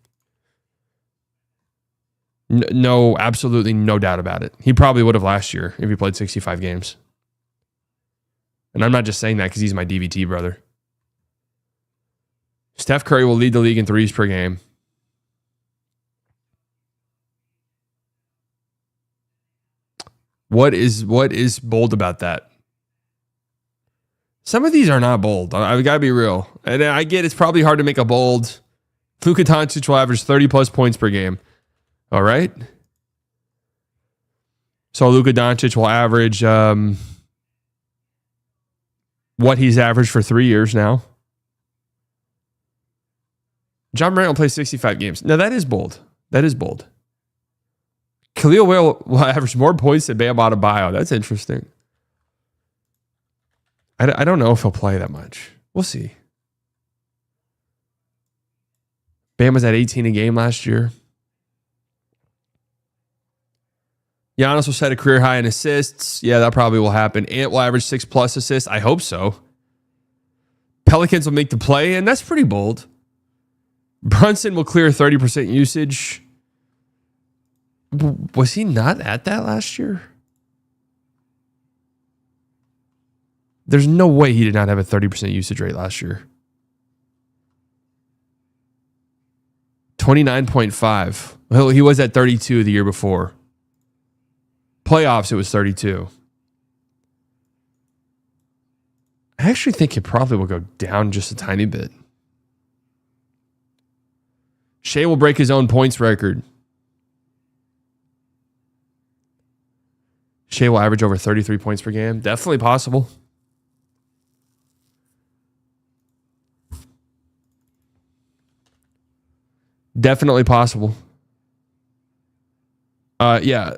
Speaker 1: No, absolutely no doubt about it. He probably would have last year if he played 65 games. And I'm not just saying that because he's my DVT brother. Steph Curry will lead the league in threes per game. What is bold about that? Some of these are not bold. I've got to be real. And I get it's probably hard to make a bold. Luka Doncic will average 30 plus points per game. All right. So Luka Doncic will average what he's averaged for 3 years now. John Morant will play 65 games. Now that is bold. That is bold. Khalil will average more points than Bam Adebayo. That's interesting. I don't know if he'll play that much. We'll see. Bam was at 18 a game last year. Giannis will set a career high in assists. Yeah, that probably will happen. Ant will average 6+ assists. I hope so. Pelicans will make the play, and that's pretty bold. Brunson will clear 30% usage. Was he not at that last year? There's no way he did not have a 30% usage rate last year. 29.5. He was at 32 the year before. Playoffs, it was 32. I actually think it probably will go down just a tiny bit. Shea will break his own points record. Shea will average over 33 points per game. Definitely possible. Definitely possible. Yeah.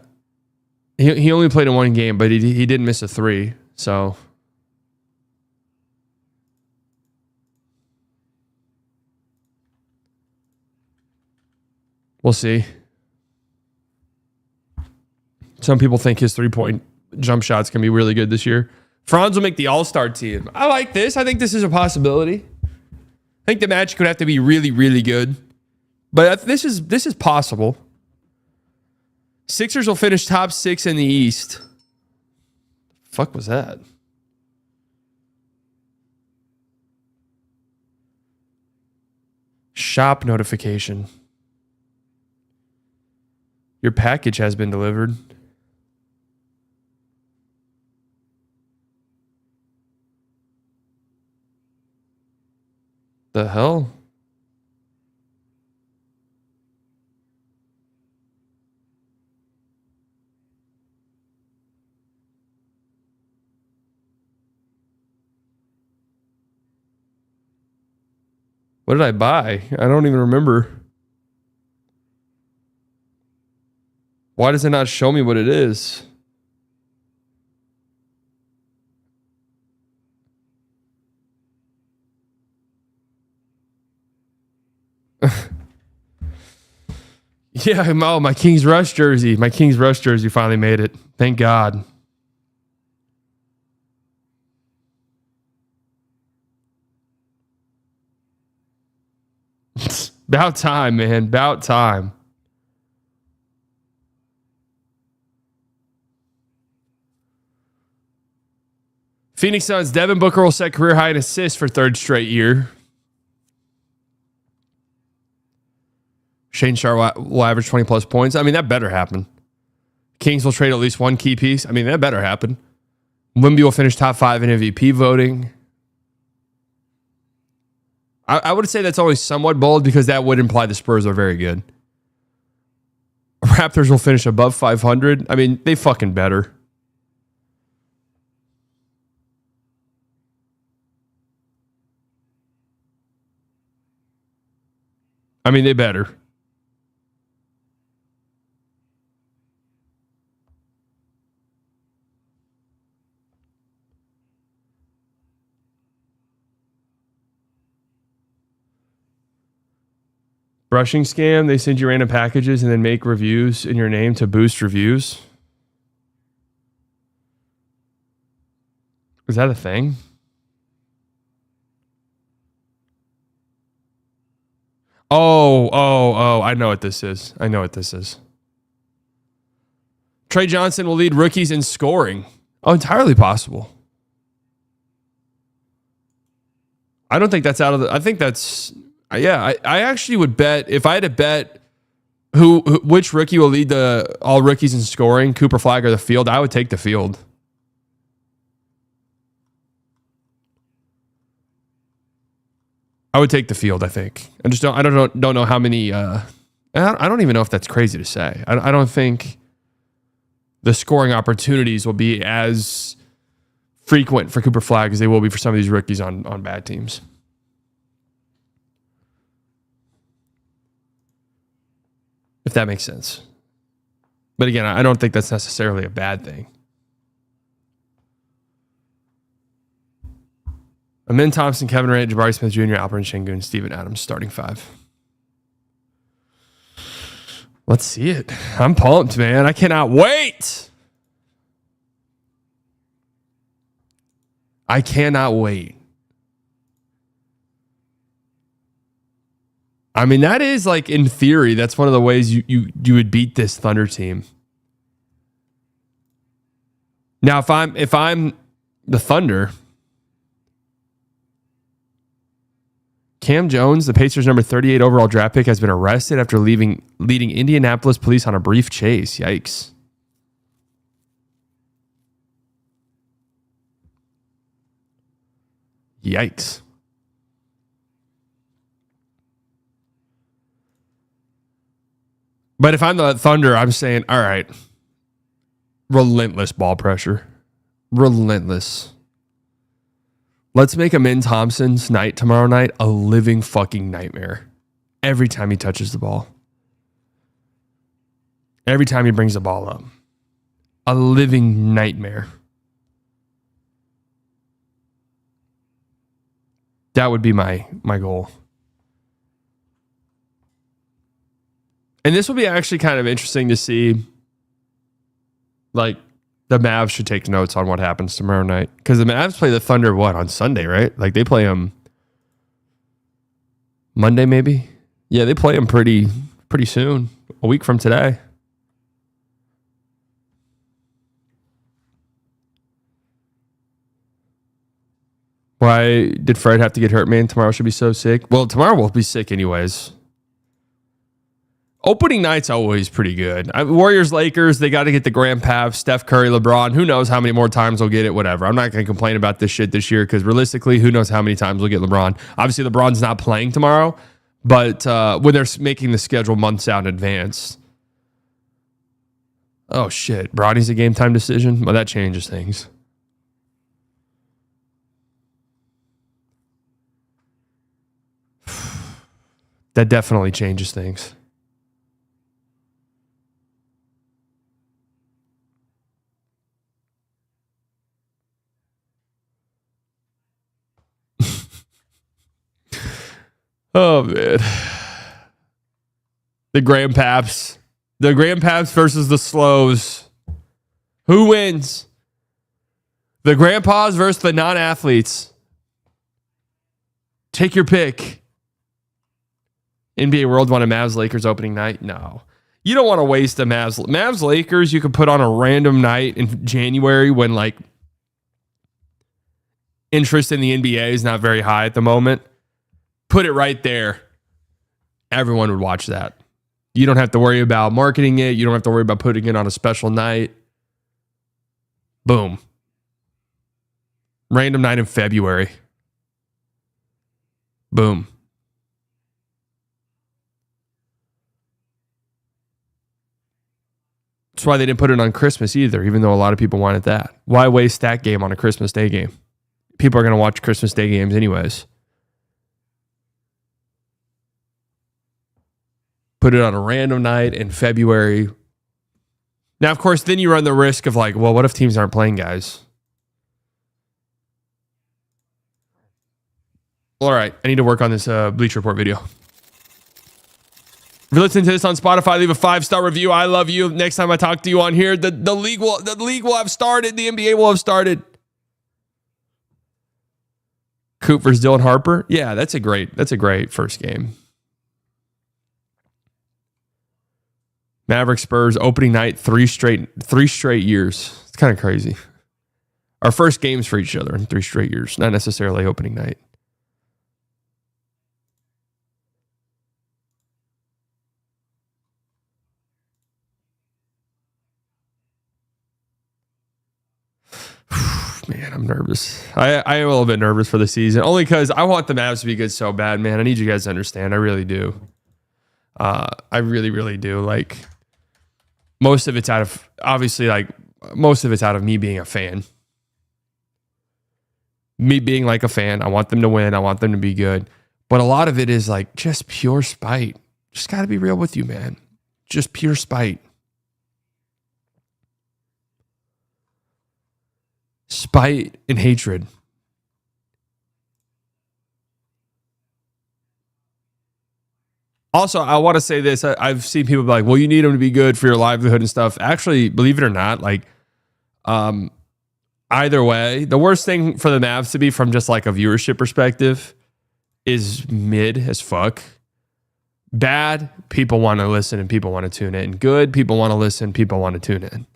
Speaker 1: He only played in 1 game, but he did miss a 3. So we'll see. Some people think his 3-point jump shots can be really good this year. Franz will make the All-Star team. I like this. I think this is a possibility. I think the Magic would have to be really, really good. But this is possible. Sixers will finish top 6 in the East. Fuck was that? Shop notification. Your package has been delivered. The hell? What did I buy? I don't even remember. Why does it not show me what it is? Yeah, my Kings Rush jersey. My Kings Rush jersey finally made it. Thank God. About time, man. About time. Phoenix Suns, Devin Booker will set career high in assists for 3rd straight year. Shane Sharp will average 20 plus points. I mean, that better happen. Kings will trade at least one key piece. I mean, that better happen. Wemby will finish top 5 in MVP voting. I would say that's only somewhat bold because that would imply the Spurs are very good. Raptors will finish above 500. I mean, they fucking better. I mean, they better. Brushing scam. They send you random packages and then make reviews in your name to boost reviews. Is that a thing? Oh. I know what this is. Trey Johnson will lead rookies in scoring. Oh, entirely possible. I don't think that's out of the... I think that's... Yeah, I actually would bet... If I had to bet which rookie will lead all rookies in scoring, Cooper Flagg or the Field, I would take the Field. I would take the Field, I think. I don't know how many... I don't even know if that's crazy to say. I don't think the scoring opportunities will be as frequent for Cooper Flagg as they will be for some of these rookies on bad teams. If that makes sense. But again, I don't think that's necessarily a bad thing. Amin Thompson, Kevin Durant, Jabari Smith Jr., Alperen Sengun, Steven Adams, starting 5. Let's see it. I'm pumped, man. I cannot wait. I cannot wait. I mean, that is like, in theory, that's one of the ways you would beat this Thunder team. Now, if I'm the Thunder, Cam Jones, the Pacers' number 38 overall draft pick, has been arrested after leading Indianapolis police on a brief chase. Yikes. Yikes. But if I'm the Thunder, I'm saying, all right, relentless ball pressure. Relentless. Let's make Amin Thompson's night tomorrow night a living fucking nightmare. Every time he touches the ball. Every time he brings the ball up. A living nightmare. That would be my goal. And this will be actually kind of interesting to see. Like, the Mavs should take notes on what happens tomorrow night. Because the Mavs play the Thunder, on Sunday, right? Like, they play them Monday, maybe? Yeah, they play them pretty soon. A week from today. Why did Fred have to get hurt, man? Tomorrow should be so sick. Well, tomorrow we'll be sick anyways. Opening night's always pretty good. Warriors, Lakers, they got to get the Grand Pav, Steph Curry, LeBron. Who knows how many more times they'll get it, whatever. I'm not going to complain about this shit this year because realistically, who knows how many times we'll get LeBron. Obviously, LeBron's not playing tomorrow, but when they're making the schedule months out in advance. Oh, shit. Bronny's a game time decision? Well, that changes things. That definitely changes things. Oh, man. The Grandpaps. The Grandpaps versus the Slows. Who wins? The Grandpas versus the non-athletes. Take your pick. NBA World want a Mavs-Lakers opening night? No. You don't want to waste a Mavs-Lakers. You could put on a random night in January when, like, interest in the NBA is not very high at the moment. Put it right there. Everyone would watch that. You don't have to worry about marketing it. You don't have to worry about putting it on a special night. Boom. Random night in February. Boom. That's why they didn't put it on Christmas either, even though a lot of people wanted that. Why waste that game on a Christmas Day game? People are going to watch Christmas Day games anyways. Put it on a random night in February. Now, of course, then you run the risk of like, well, what if teams aren't playing, guys? All right, I need to work on this Bleacher Report video. If you're listening to this on Spotify, leave a 5-star review. I love you. Next time I talk to you on here, the league will have started. The NBA will have started. Coop versus Dylan Harper. Yeah, that's a great first game. Mavericks Spurs opening night, three straight years. It's kind of crazy. Our first games for each other in 3 straight years, not necessarily opening night. Man, I'm nervous. I am a little bit nervous for the season, only because I want the Mavs to be good so bad, man. I need you guys to understand. I really do. I really, really do. Like, most of it's out of, obviously, like, most of it's out of me being a fan. Me being like a fan. I want them to win. I want them to be good. But a lot of it is like just pure spite. Just got to be real with you, man. Just pure spite. Spite and hatred. Also, I want to say this. I've seen people be like, well, you need them to be good for your livelihood and stuff. Actually, believe it or not, like, either way, the worst thing for the Mavs to be from just like a viewership perspective is mid as fuck. Bad, people want to listen and people want to tune in. Good, people want to listen, people want to tune in.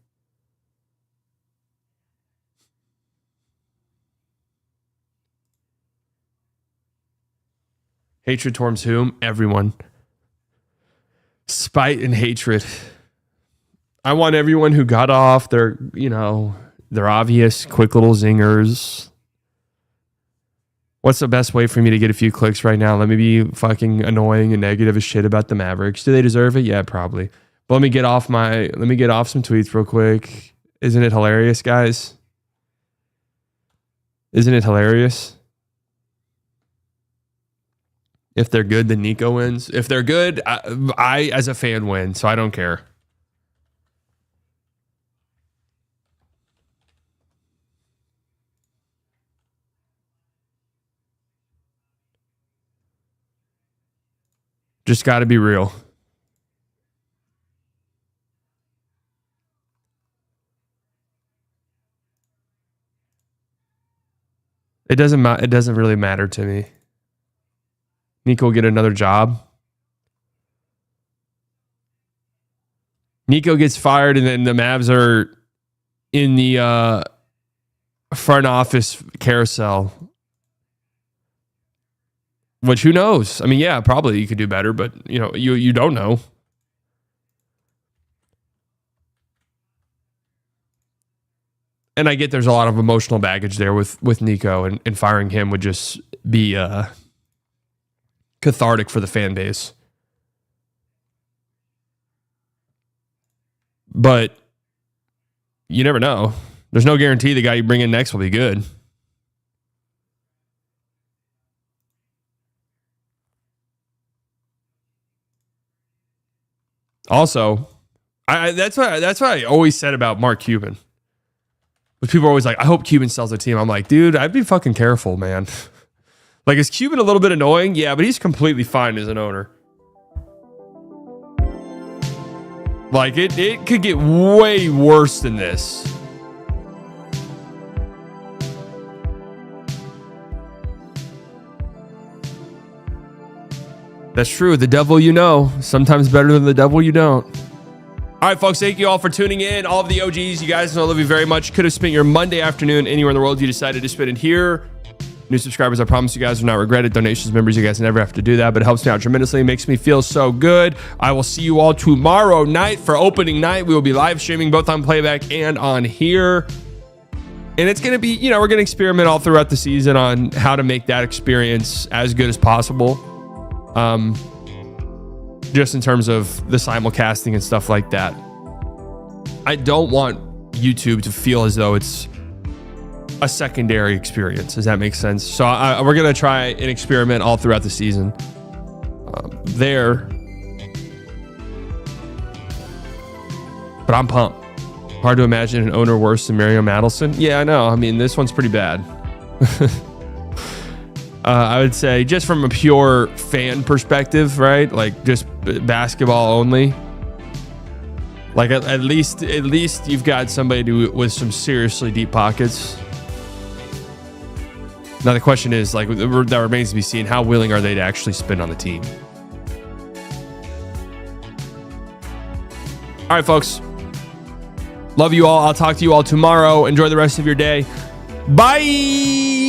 Speaker 1: Hatred towards whom? Everyone. Spite and hatred. I want everyone who got off their, their obvious quick little zingers. What's the best way for me to get a few clicks right now? Let me be fucking annoying and negative as shit about the Mavericks. Do they deserve it? Yeah, probably. But let me get off some tweets real quick. Isn't it hilarious, guys? Isn't it hilarious? If they're good, then Nico wins. If they're good, I as a fan win, so I don't care. Just got to be real. It doesn't really matter to me. Nico will get another job. Nico gets fired, and then the Mavs are in the front office carousel. Which, who knows? I mean, yeah, probably you could do better, but you don't know. And I get there's a lot of emotional baggage there with Nico, and firing him would just be cathartic for the fan base. But you never know. There's no guarantee the guy you bring in next will be good. Also, that's what I always said about Mark Cuban. But people are always like, I hope Cuban sells the team. I'm like, dude, I'd be fucking careful, man. Like, is Cuban a little bit annoying? Yeah, but he's completely fine as an owner. Like, it could get way worse than this. That's true. The devil you know. Sometimes better than the devil you don't. All right, folks. Thank you all for tuning in. All of the OGs, you guys, I love you very much. Could have spent your Monday afternoon anywhere in the world. You decided to spend it here. New subscribers, I promise you guys will not regret it. Donations, members, you guys never have to do that, but it helps me out tremendously. It makes me feel so good. I will see you all tomorrow night for opening night. We will be live streaming both on playback and on here. And it's going to be, we're going to experiment all throughout the season on how to make that experience as good as possible. Just in terms of the simulcasting and stuff like that. I don't want YouTube to feel as though it's a secondary experience. Does that make sense? So we're going to try and experiment all throughout the season there. But I'm pumped. Hard to imagine an owner worse than Mario Madelson. Yeah, I know. I mean, this one's pretty bad. I would say just from a pure fan perspective, right? Like just basketball only. Like at least you've got somebody with some seriously deep pockets. Now the question is, like, that remains to be seen. How willing are they to actually spend on the team? All right, folks. Love you all. I'll talk to you all tomorrow. Enjoy the rest of your day. Bye.